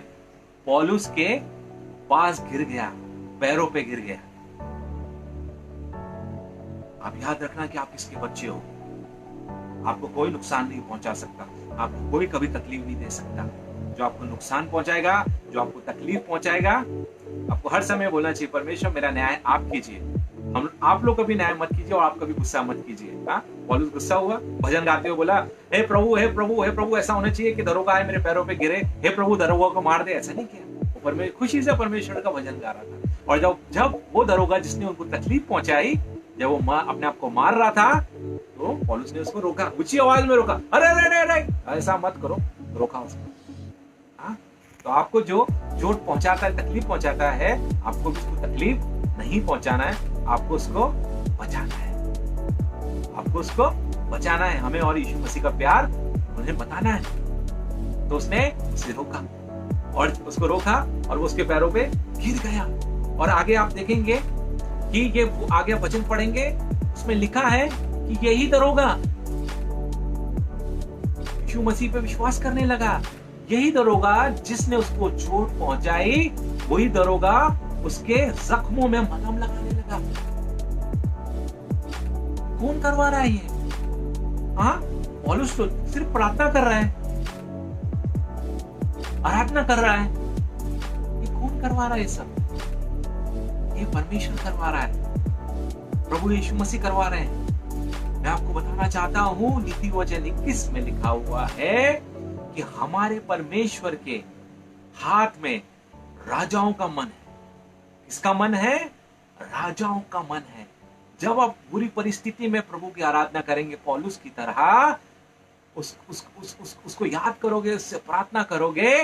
पौलुस के पास गिर गया, पैरों पे गिर गया। आप याद रखना कि आप किसके बच्चे हो। आपको कोई नुकसान नहीं पहुंचा सकता, आपको कोई कभी तकलीफ नहीं दे सकता। जो आपको नुकसान पहुंचाएगा, जो आपको तकलीफ पहुंचाएगा, आपको हर समय बोलना चाहिए, परमेश्वर मेरा न्याय आप कीजिए। आप लोग कभी न्याय मत कीजिए और आप कभी गुस्सा मत कीजिए। पौलुस गुस्सा हुआ, भजन गाते हुए बोला, हे प्रभु, हे प्रभु, हे प्रभु। ऐसा होना चाहिए कि दरोगा आए मेरे पैरों पे गिरे, हे प्रभु दरोगा को मार दे। ऐसा नहीं किया। वो खुशी से परमेश्वर का भजन गा रहा था। और जब वो दरोगा जिसने उनको तकलीफ पहुंचाई, जब वो अपने आप को मार रहा था, तो पौलुस ने उसको रोका, ऊंची आवाज में रोका, अरे अरे अरे ऐसा मत करो, रोका उसको। तो आपको जो चोट पहुंचाता है, तकलीफ पहुंचाता है, आपको भी उसको तकलीफ नहीं पहुंचाना है, आपको उसको बचाना है। आपको उसको बचाना है। हमें और यीशु मसीह का प्यार उन्हें बताना है। तो उसने उसे रोका और उसको रोका और वो उसके पैरों पे गिर गया। और आगे आप देखेंगे कि ये आगे वचन पढ़ेंगे, उसमें लिखा है कि यही दरोगा यीशु मसीह पे विश्वास करने लगा। यही दरोगा जिसने उसको चोट पहुंचाई, वही दरोगा उसके जख्मों में मलहम लगाने लगा। कौन करवा रहा है ये? पौलुस तो सिर्फ प्रार्थना कर रहा है, आराधना कर रहा है। ये कौन करवा रहा है? ये सब ये परमेश्वर करवा रहा है, प्रभु यीशु मसीह करवा रहे हैं। मैं आपको बताना चाहता हूं, नीति वचन 21 में लिखा हुआ है कि हमारे परमेश्वर के हाथ में राजाओं का मन है। किसका मन है? राजाओं का मन है। जब आप बुरी परिस्थिति में प्रभु की आराधना करेंगे, पौलुस की तरह उसको याद करोगे, उससे प्रार्थना करोगे,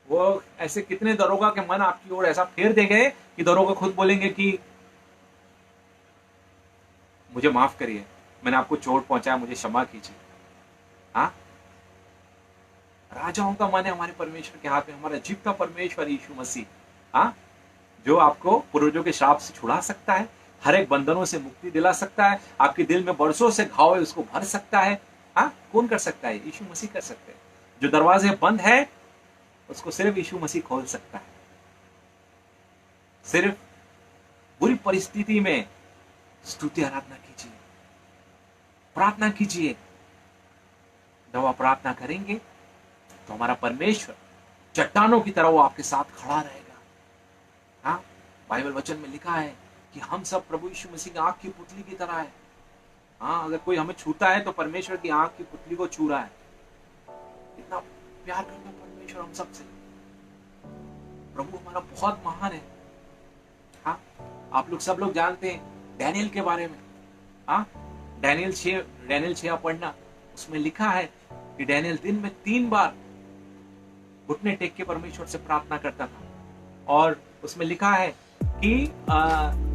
वो ऐसे कितने दरोगा के मन आपकी ओर ऐसा फेर देंगे कि दरोगा खुद बोलेंगे कि मुझे माफ करिए, मैंने आपको चोट पहुंचाया, मुझे क्षमा कीजिए। राजाओं का मन है हमारे परमेश्वर के हाथ में। हमारा जीवता परमेश्वर यीशु मसीह, जो आपको पूर्वजों के श्राप से छुड़ा सकता है, हर एक बंधनों से मुक्ति दिला सकता है, आपके दिल में बरसों से घाव है उसको भर सकता है। कौन कर सकता है? यीशु मसीह कर सकते हैं। जो दरवाजे बंद है उसको सिर्फ यीशु मसीह खोल सकता है। सिर्फ बुरी परिस्थिति में स्तुति आराधना कीजिए, प्रार्थना कीजिए। जब आप प्रार्थना करेंगे तो हमारा परमेश्वर चट्टानों की तरह वो आपके साथ खड़ा रहेगा। बाइबल वचन में लिखा है कि हम सब प्रभु यीशु मसीह की आंख की पुतली की तरह है। अगर कोई हमें छूता है तो परमेश्वर की आंख की पुतली को छू रहा है। इतना प्यार करता परमेश्वर हम सबसे। प्रभु हमारा बहुत महान है। आप लोग सब लोग जानते हैं डैनियल के बारे में। डैनियल 6 पढ़ना, उसमें लिखा है कि डैनियल दिन में 3 बार घुटने टेक के परमेश्वर से प्रार्थना करता था। और उसमें लिखा है कि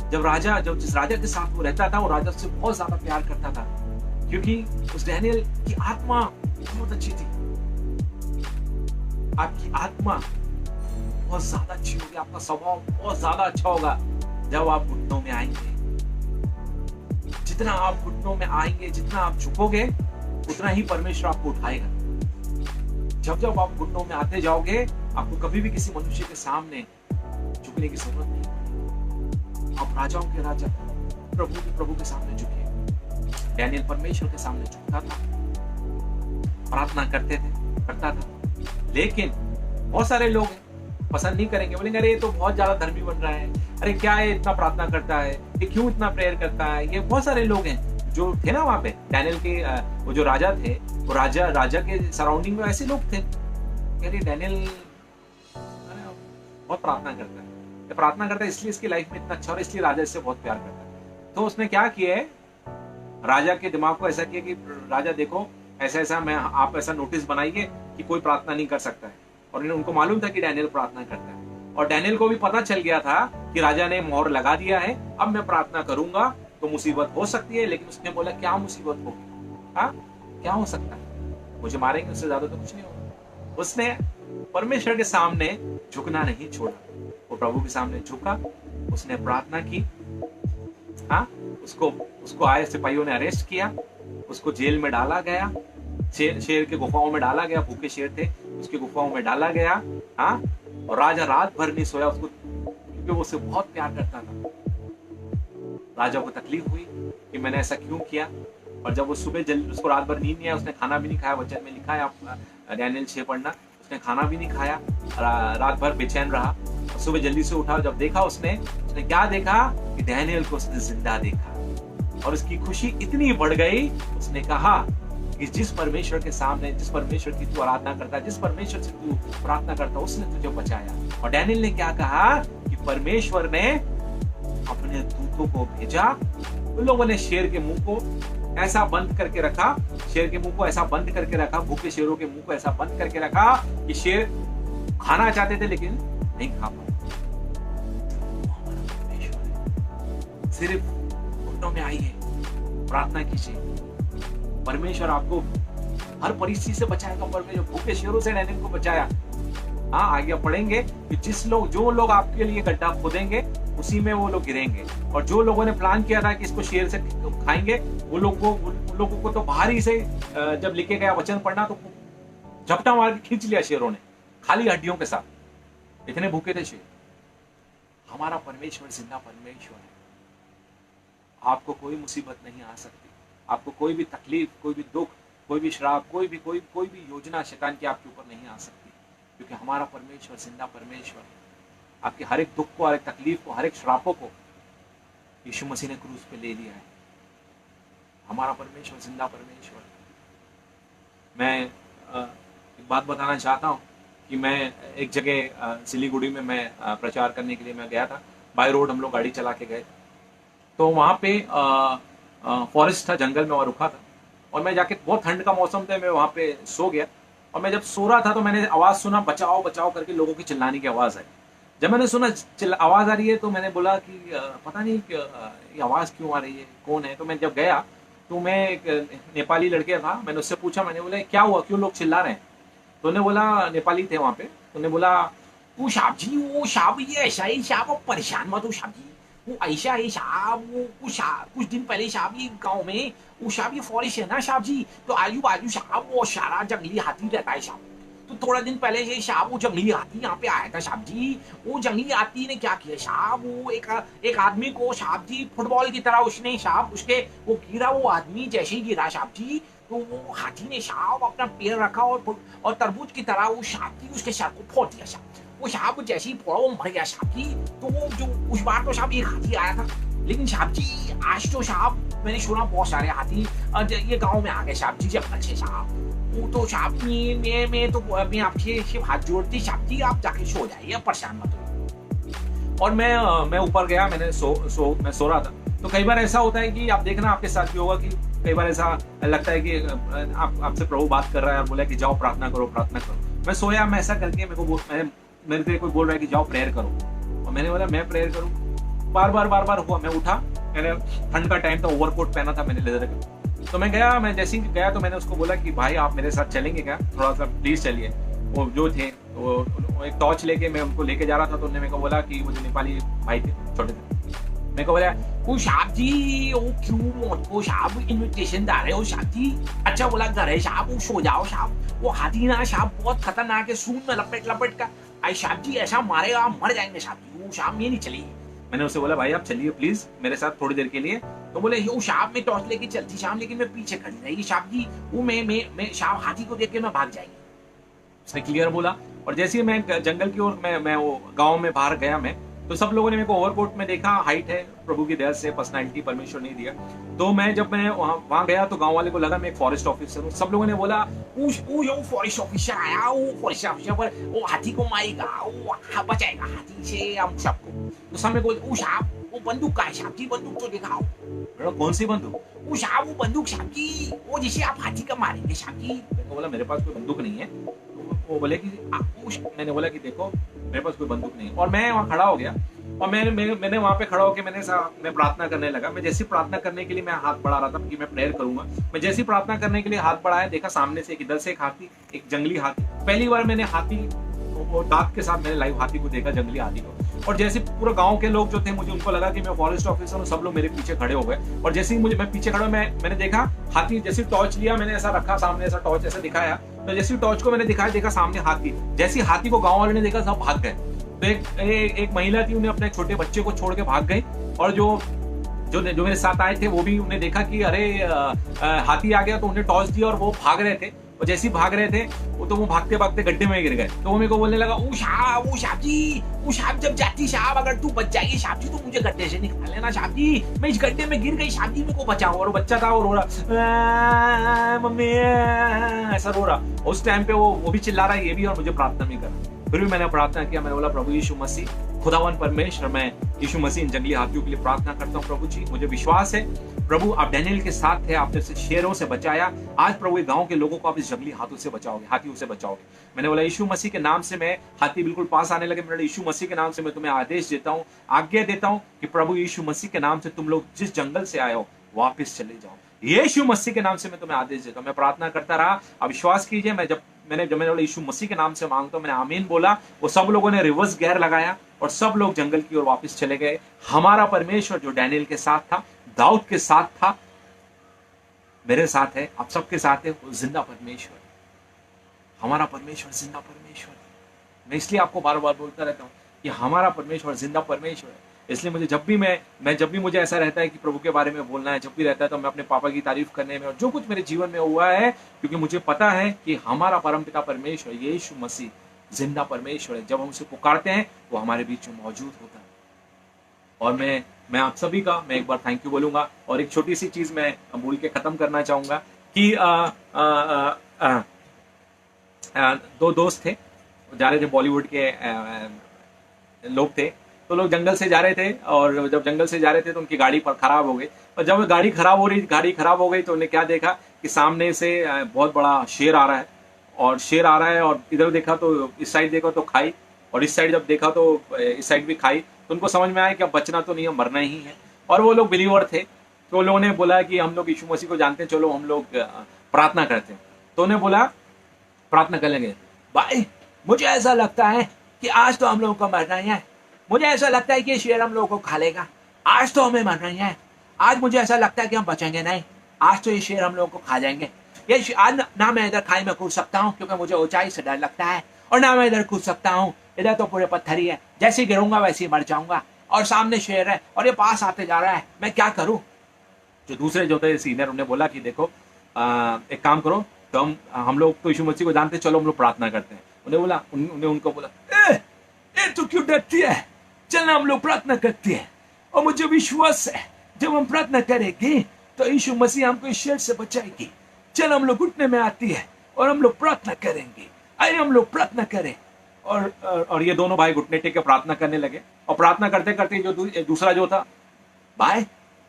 जब जिस राजा के साथ वो रहता था, वो राजा से बहुत ज्यादा प्यार करता था, क्योंकि उस डैनियल की आत्मा बहुत अच्छी थी। आपकी आत्मा बहुत ज्यादा अच्छी होगी, आपका स्वभाव बहुत ज्यादा अच्छा होगा जब आप घुटनों में आएंगे। जितना आप घुटनों में आएंगे, जितना आप झुकोगे, उतना ही परमेश्वर आपको उठाएगा। जब आप घुटनों में आते जाओगे, आपको कभी भी किसी मनुष्य के सामने झुकने की जरूरत नहीं। आप राजाओं के राजा, प्रभु के सामने झुके। डैनियल परमेश्वर के सामने झुकता था, प्रार्थना करता था। लेकिन बहुत सारे लोग पसंद नहीं करेंगे, बोलेंगे अरे ये तो बहुत ज्यादा धर्मी बन रहा है, अरे क्या है इतना प्रार्थना करता है, ये क्यों इतना प्रेयर करता है। ये बहुत सारे लोग हैं जो थे ना वहां पे डैनियल के, वो जो राजा थे, वो राजा के सराउंडिंग में ऐसे लोग थे। कह रही डैनियल बहुत प्रार्थना करता है, ये प्रार्थना करता है इसलिए इसकी लाइफ में इतना अच्छा, और इसलिए राजा इससे बहुत प्यार करता है। तो उसने क्या किया है, राजा के दिमाग को ऐसा किया कि राजा देखो ऐसा ऐसा, मैं आप ऐसा नोटिस बनाइए कि कोई प्रार्थना नहीं कर सकता है। और उनको मालूम था कि डैनियल प्रार्थना करता है, और डैनियल को भी पता चल गया था कि राजा ने मोहर लगा दिया है, अब मैं प्रार्थना करूंगा तो मुसीबत हो सकती है। लेकिन उसने बोला क्या मुसीबत होगी, हाँ क्या हो सकता है, मुझे मारेंगे, उससे ज्यादा तो कुछ नहीं होगा। उसने परमेश्वर के सामने झुकना नहीं छोड़ा, वो प्रभु के सामने झुका, उसने प्रार्थना की। हाँ, उसको आए सिपाहियों ने अरेस्ट किया, उसको जेल में डाला गया, शेर के गुफाओं में डाला गया, भूखे शेर थे उसकी गुफाओं में डाला गया। हाँ, और राजा रात भर नहीं सोया, उसको क्योंकि वो उससे बहुत प्यार करता था। राजा को तकलीफ हुई कि मैंने ऐसा क्यों किया, और जब वो सुबह जल्दी, उसको रात भर नींद नहीं आया, उसने खाना भी नहीं खाया, वचन में लिखा है आप डैनियल 6 पढ़ना, उसने खाना भी नहीं खाया, रात भर बेचैन रहा। सुबह जल्दी से उठा, जब देखा उसने क्या देखा कि डैनियल को उसने जिंदा देखा, और उसकी खुशी इतनी बढ़ गई, उसने कहा कि जिस परमेश्वर के सामने, जिस परमेश्वर की तू आराधना करता है, जिस परमेश्वर से तू प्रार्थना करता है, उसने तुझे बचाया। और डैनियल ने क्या कहा कि परमेश्वर ने अपने दूतों को भेजा, उन लोगों ने शेर के मुंह को ऐसा बंद करके रखा, शेर के मुंह को ऐसा बंद करके रखा, भूखे शेरों के मुंह को ऐसा बंद करके रखा कि शेर खाना चाहते थे लेकिन नहीं खा पाए। सिर्फ घुटनों में आइए, प्रार्थना कीजिए, परमेश्वर आपको हर परिस्थिति से बचाएगा। परमेश्वर भूखे शेरों से डैनियल को बचाया। हाँ, आगे पढ़ेंगे कि जो लोग आपके लिए गड्ढा खोदेंगे उसी में वो लोग गिरेंगे, और जो लोगों ने प्लान किया था कि इसको शेर से खाएंगे, उन लोगों को तो बाहर ही से जब लेके गया वचन पढ़ना, तो झपटा मार के खींच लिया शेरों ने, खाली हड्डियों के साथ, इतने भूखे थे शेर। हमारा परमेश्वर जिंदा परमेश्वर है, आपको कोई मुसीबत नहीं आ सकती, आपको कोई भी तकलीफ, कोई भी दुख, कोई भी श्राप, कोई भी योजना शैतान की आपके ऊपर नहीं आ सकती, क्योंकि हमारा परमेश्वर जिंदा परमेश्वर है। आपके हर एक दुख को, हर एक तकलीफ को, हर एक श्रापों को यीशु मसीह ने क्रूस पे ले लिया है। हमारा परमेश्वर जिंदा परमेश्वर। मैं एक बात बताना चाहता हूँ कि मैं एक जगह सिलीगुड़ी में मैं प्रचार करने के लिए मैं गया था। बाय रोड हम लोग गाड़ी चला के गए, तो वहाँ पे फॉरेस्ट था, जंगल में वहाँ रुका था, और मैं जाके, बहुत ठंड का मौसम था, मैं वहाँ पे सो गया। और मैं जब सो रहा था तो मैंने आवाज़ सुना, बचाओ बचाओ करके लोगों की चिल्लाने की आवाज़ आई। जब मैंने सुना आवाज़ आ रही है, तो मैंने बोला कि पता नहीं ये आवाज़ क्यों आ रही है, कौन है। तो मैं जब गया तो मैं एक नेपाली लड़के था, मैंने उससे पूछा, मैंने बोला क्या हुआ, क्यों लोग चिल्ला रहे हैं। तो उन्होंने बोला, नेपाली थे वहाँ पे, तो उन्होंने बोला वो साहब जी, वो साहब ये ऐसा ही साहब, अब परेशान मत हो साहब जी, वो ऐसा है साहब, वो कुछ दिन पहले साहब ये गांव में वो साहब ये फॉरेस्ट है ना साहब जी, तो आजू बाजू साहब वो सारा जंगली हाथी रहता है साहब। तो थोड़ा दिन पहले से साहब वो जंगली हाथी यहाँ पे आया था साहब जी। वो जंगली हाथी ने क्या किया साहब, वो एक आदमी को साहब जी फुटबॉल की तरह उसने साहब, उसके वो गिरा, वो आदमी जैसे ही गिरा साहब जी, तो वो हाथी ने साहब अपना पैर रखा और तरबूज की तरह वो साहब जी उसके सर को फोड़ दिया साहब। वो साहब जैसे ही फोड़ा वो मर गया साहब जी। तो वो जो उस बार तो साहब एक हाथी आया था, लेकिन साहब जी आज तो साहब मैंने सुना बहुत सारे हाथी ये गांव में आ गए साहब जी, जब अच्छे साहब। वो तो साहब मैं तो मैं आपसे सिर्फ हाथ जोड़ती साहब जी, आप जाके सो जाइए, परेशान मत हो। और मैं ऊपर गया, मैं सो रहा था। तो कई बार ऐसा होता है कि आप देखना आपके साथ भी होगा कि कई बार ऐसा लगता है कि आपसे प्रभु बात कर रहा है और बोला कि जाओ प्रार्थना करो प्रार्थना करो। मैं सोया, मैं ऐसा करके मेरे से कोई बोल रहा है कि जाओ प्रेयर करो, और मैंने बोला मैं प्रेयर करूँ। बार बार हुआ, मैं उठा, मैंने ठंड का टाइम था, ओवरकोट पहना था मैंने लेदर का। तो मैं गया, मैं जैसे ही गया तो मैंने उसको बोला कि भाई आप मेरे साथ चलेंगे क्या, थोड़ा सा प्लीज चलिए। वो जो थे वो एक टॉर्च लेके मैं उनको लेके जा रहा था, तो उन्होंने मेरे को बोला कि वो जो नेपाली भाई थे छोटे थे, मेरे को बोला वो साहब जी वो क्यों वो साहब इन्विटेशन डाल रहे हो साहब जी। अच्छा बोला घर है साहब, वो सो जाओ साहब, वो हाथी ना साहब बहुत खतरनाक है, सून में लपेट का आई साहब जी, ऐसा मारेगा आप मर जाएंगे साहब जी, वो साहब ये नहीं चली। मैंने उससे बोला भाई आप चलिए प्लीज मेरे साथ थोड़ी देर के लिए। तो बोले यो साहब मैं टॉर्च लेके चलती साहब, लेकिन मैं पीछे खड़ी रही साहब जी, वो मैं साहब हाथी को देख के मैं भाग जाएंगी। उसने क्लियर बोला। और जैसे ही मैं जंगल की ओर मैं वो गांव में बाहर गया, मैं तो सब लोगों ने मेरे को ओवरकोट में देखा, हाइट है, प्रभु की दया से पर्सनालिटी परमेश्वर ने दिया। तो जब मैं वहां गया तो गांव वाले को लगा मैं एक फॉरेस्ट ऑफिसर हूँ। सब लोगों ने बोला वो फॉरेस्ट ऑफिसर आया, वो फॉरेस्ट ऑफिसर पर वो हाथी को मारेगा, वो बचाएगा हाथी से हम सबको। तो सब मेरे को साहब वो बंदूक का है साहब जी, बंदूक तो दिखाओ। कौन सी बंदूक? वो साहब वो बंदूक साहब जी, वो जिसे आप हाथी का मारेंगे साहब जी। मैंने बोला मेरे पास कोई बंदूक नहीं है। वो बोले कि मैंने बोला कि देखो मेरे पास कोई बंदूक नहीं है। और मैं वहाँ खड़ा हो गया और मैंने वहाँ पे खड़ा होकर मैं प्रार्थना करने लगा। मैं जैसी प्रार्थना करने के लिए मैं हाथ बढ़ा रहा था कि मैं प्रेयर करूंगा, मैं जैसी प्रार्थना करने के लिए हाथ बढ़ाया, देखा सामने से इधर से एक हाथी, एक जंगली हाथी। पहली बार मैंने हाथी दांत के साथ मैंने लाइव हाथी को देखा, जंगली हाथी को। और जैसे पूरा गांव के लोग जो थे, मुझे उनको लगा कि मैं फॉरेस्ट ऑफिसर हूँ, सब लोग मेरे पीछे खड़े हो गए। और जैसे ही मैं पीछे खड़ा, मैंने देखा हाथी, जैसे टॉर्च लिया मैंने ऐसा रखा सामने, ऐसा टॉर्च ऐसा दिखाया, तो जैसे टॉर्च को मैंने दिखाया, देखा सामने हाथी। जैसे हाथी को गांव वाले ने देखा, सब भाग गए। तो एक महिला थी, उन्हें अपने छोटे बच्चे को छोड़ के भाग गई। और जो मेरे साथ आए थे वो भी, उन्हें देखा कि अरे हाथी आ गया, तो उन्हें टॉर्च दिया और वो भाग रहे थे। और जैसे ही भाग रहे थे वो भागते भागते गड्ढे में गिर गए। तो वो मेरे को बोलने लगा, साहब जी, साहब जब जाती साहब, अगर तू बच जाएगी साहब जी तो मुझे गड्ढे से निकाल लेना साहब जी, मैं इस गड्ढे में गिर गई साहब जी, मेरे को बचाओ। और वो बच्चा था, वो रो रहा, मम्मी ऐसा रो रहा। उस टाइम पे वो भी चिल्ला रहा है, ये भी, और मुझे प्रार्थना भी कर रहा। फिर भी मैंने प्रार्थना किया, मैंने बोला प्रभु यीशु मसीह खुदावन परमेश्वर, मैं यीशु मसीह इन जंगली हाथियों के लिए प्रार्थना करता हूँ। प्रभु जी मुझे विश्वास है प्रभु आप डैनियल के साथ थे, आपने शेरों से बचाया। आज प्रभु गांव के लोगों को आप इस जंगली हाथियों से बचाओगे। मैंने बोला यीशु मसीह के नाम से, मैं हाथी बिल्कुल पास आने लगे, मैंने यीशु मसीह के नाम से मैं तुम्हें आदेश देता हूँ, आज्ञा देता हूँ कि प्रभु यीशु मसीह के नाम से तुम लोग जिस जंगल से आए हो वापिस चले जाओ। यीशु मसीह के नाम से मैं तुम्हें आदेश देता हूँ। मैं प्रार्थना करता रहा। अब विश्वास कीजिए, मैंने बोला यीशु मसीह के नाम से मांगता हूं, मैंने आमीन बोला। वो सब लोगों ने रिवर्स गियर लगाया और सब लोग जंगल की ओर वापस चले गए। हमारा परमेश्वर जो डैनियल के साथ था, दाऊद के साथ था, मेरे साथ है, आप सबके साथ है। वो जिंदा परमेश्वर, हमारा परमेश्वर जिंदा परमेश्वर। मैं इसलिए आपको बार बार बोलता रहता हूँ कि हमारा परमेश्वर जिंदा परमेश्वर है। इसलिए मुझे जब भी मुझे ऐसा रहता है कि प्रभु के बारे में बोलना है, जब भी रहता है तो मैं अपने पापा की तारीफ करने में और जो कुछ मेरे जीवन में हुआ है, क्योंकि मुझे पता है कि हमारा परमपिता परमेश्वर यीशु मसीह जिंदा परमेश्वर है। जब हम उसे पुकारते हैं वो हमारे बीच में मौजूद होता है। और मैं आप सभी का मैं एक बार थैंक यू बोलूंगा। और एक छोटी सी चीज मैं बोल के खत्म करना चाहूंगा कि दो दोस्त थे, जा रहे थे, बॉलीवुड के लोग थे। तो लोग जंगल से जा रहे थे और जब जंगल से जा रहे थे तो उनकी गाड़ी खराब हो गई। और जब गाड़ी खराब हो गई तो उन्हें क्या देखा कि सामने से बहुत बड़ा शेर आ रहा है। और शेर आ रहा है और इधर देखा तो इस साइड देखा तो खाई, और इस साइड जब देखा तो इस साइड भी खाई। तो उनको समझ में आया कि अब बचना तो नहीं है, मरना ही है। और वो लोग बिलीवर थे, तो लोगों ने बोला कि हम लोग यीशु मसीह को जानते हैं, चलो हम लोग प्रार्थना करते हैं। तो उन्हें बोला प्रार्थना कर लेंगे। भाई मुझे ऐसा लगता है कि आज तो हम लोगों को मरना ही है, मुझे ऐसा लगता है कि ये शेर हम लोगों को खा लेगा, आज तो हमें मरना ही है। आज मुझे ऐसा लगता है कि हम बचेंगे नहीं, आज तो ये शेर हम लोगों को खा जाएंगे। ये आज ना मैं इधर खाई में कूद सकता हूँ क्योंकि मुझे ऊंचाई से डर लगता है, और ना मैं इधर कूद सकता हूँ, इधर तो पूरे पत्थर ही है, जैसे ही गिरूंगा वैसे ही मर जाऊंगा। और सामने शेर है और ये पास आते जा रहा है, मैं क्या करूँ। जो दूसरे जो थे सीनियर, उन्हें बोला कि देखो एक काम करो, तो हम लोग तो यीशु मसीह को जानते, चलो हम लोग प्रार्थना करते हैं। उनको बोला ए तो क्यों डरती है, चलना हम लोग प्रार्थना करते हैं। और मुझे विश्वास है जब हम प्रार्थना करेंगे तो यीशु मसीह हमको इस शेर से बचाएगी। चल हम लोग घुटने में आती है और हम लोग प्रार्थना करेंगे, आइए हम लोग प्रार्थना करें। और ये दोनों भाई घुटने टेक के प्रार्थना करने लगे। और प्रार्थना करते करते जो दूसरा जो था, भाई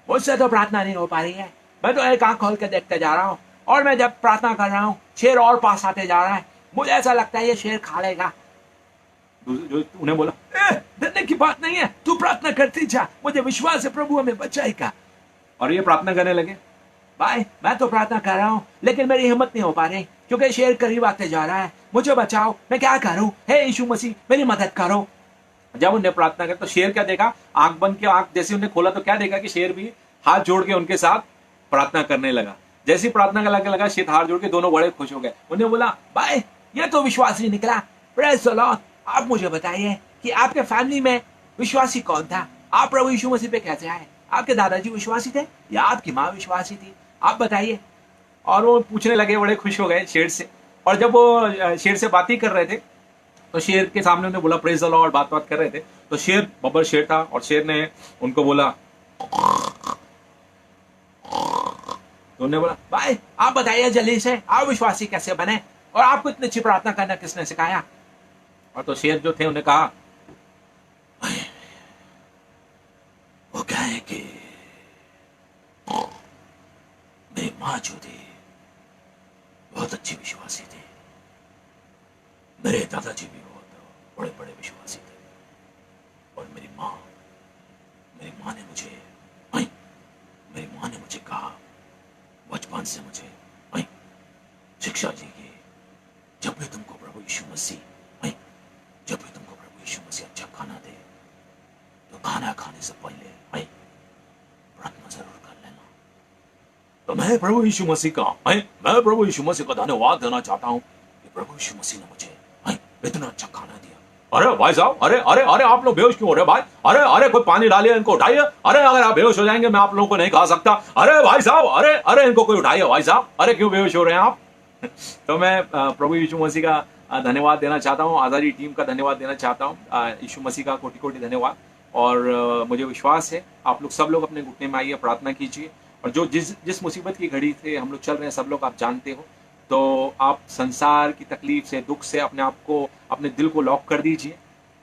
मुझसे तो प्रार्थना नहीं हो पा रही है, मैं तो एक आंख खोल के देखते जा रहा हूँ, और मैं जब प्रार्थना कर रहा हूँ शेर और पास आते जा रहा है, मुझे ऐसा लगता है ये शेर खा लेगा। उन्हें बोला डरने की बात नहीं है, तू प्रार्थना करती जा, मुझे विश्वास है प्रभु हमें बचाएगा। और ये प्रार्थना करने लगे। भाई मैं तो प्रार्थना कर रहा हूँ लेकिन मेरी हिम्मत नहीं हो पा रही क्योंकि शेर करीब आते जा रहा है, मुझे बचाओ, मैं क्या करूँ, हे यीशु मसीह मेरी मदद करो। जब उन्हें प्रार्थना कर तो शेर क्या देखा, आंख बंद के आंख जैसे उन्हें खोला तो क्या देखा कि शेर भी हाथ जोड़ के उनके साथ प्रार्थना करने लगा। जैसी प्रार्थना करने लगा शेर हाथ जोड़ के, दोनों बड़े खुश हो गए। उन्हें बोला भाई ये तो विश्वासी निकला, प्रेज़ द लॉर्ड। आप मुझे बताइए कि आपके फैमिली में विश्वासी कौन था, आप प्रभु यीशु मसीह पे कैसे आए, आपके दादाजी विश्वासी थे या आपकी माँ विश्वासी थी, आप बताइए। और वो पूछने लगे, बड़े खुश हो गए शेर से। और जब वो शेर से बात ही कर रहे थे तो शेर के सामने उन्होंने बोला प्रेज द लॉर्ड, बात कर रहे थे। तो शेर, बब्बर शेर था, और शेर ने उनको बोला, तो उन्होंने बोला भाई आप बताइए जल्दी से, आप विश्वासी कैसे बने और आपको इतनी अच्छी प्रार्थना करना किसने सिखाया? और तो शेर जो थे उन्हें कहा, वो क्या है कि मेरी माँ जो थी बहुत अच्छी विश्वासी थी, मेरे दादाजी भी बहुत बड़े बड़े विश्वासी थे, और मेरी माँ ने मुझे कहा बचपन से मुझे शिक्षा दी कि जब भी तुमको प्रभु यीशु मसीह अच्छा खाना दे तो खाना खाने से पहले प्रार्थना जरूर कर लेना। तो मैं प्रभु यीशु मसीह का धन्यवाद देना चाहता हूँ कि प्रभु यीशु मसीह ने मुझे इतना अच्छा खाना दिया। अरे भाई साहब, अरे अरे अरे आप लोग बेहोश क्यों हो रहे भाई? अरे अरे कोई पानी डालिए, इनको उठाइए। अरे अगर आप बेहोश हो जाएंगे मैं आप लोगों को नहीं खा सकता। अरे भाई साहब, अरे अरे इनको कोई उठाइए भाई साहब। अरे क्यों बेहोश हो रहे हैं आप? तो मैं प्रभु यीशु मसीह का धन्यवाद देना चाहता हूँ, आज़ादी टीम का धन्यवाद देना चाहता हूँ, यीशु मसीह का कोटि कोटि धन्यवाद। और मुझे विश्वास है आप लोग सब लोग अपने घुटने में आइए, प्रार्थना कीजिए, और जो जिस मुसीबत की घड़ी से हम लोग चल रहे हैं सब लोग आप जानते हो, तो आप संसार की तकलीफ से, दुख से अपने आप को, अपने दिल को लॉक कर दीजिए।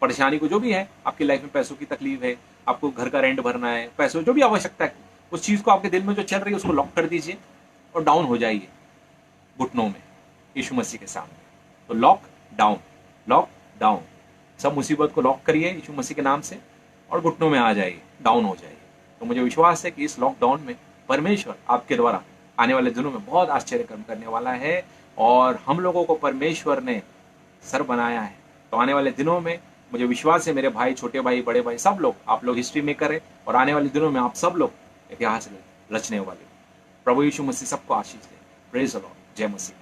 परेशानी को जो भी है आपकी लाइफ में, पैसों की तकलीफ है, आपको घर का रेंट भरना है, पैसों जो भी आवश्यकता है, उस चीज़ को आपके दिल में जो चल रही है उसको लॉक कर दीजिए और डाउन हो जाइए घुटनों में यीशु मसीह के सामने। तो लॉक डाउन, सब मुसीबत को लॉक करिए यीशु मसीह के नाम से और घुटनों में आ जाइए, डाउन हो जाइए। तो मुझे विश्वास है कि इस लॉकडाउन में परमेश्वर आपके द्वारा आने वाले दिनों में बहुत आश्चर्य कर्म करने वाला है, और हम लोगों को परमेश्वर ने सर बनाया है। तो आने वाले दिनों में मुझे विश्वास है मेरे भाई, छोटे भाई, बड़े भाई, सब लोग, आप लोग हिस्ट्री मेकर हैं, और आने वाले दिनों में आप सब लोग इतिहास रचने वाले। प्रभु यीशु मसीह सबको आशीष दे। Praise the lord. जय मसीह।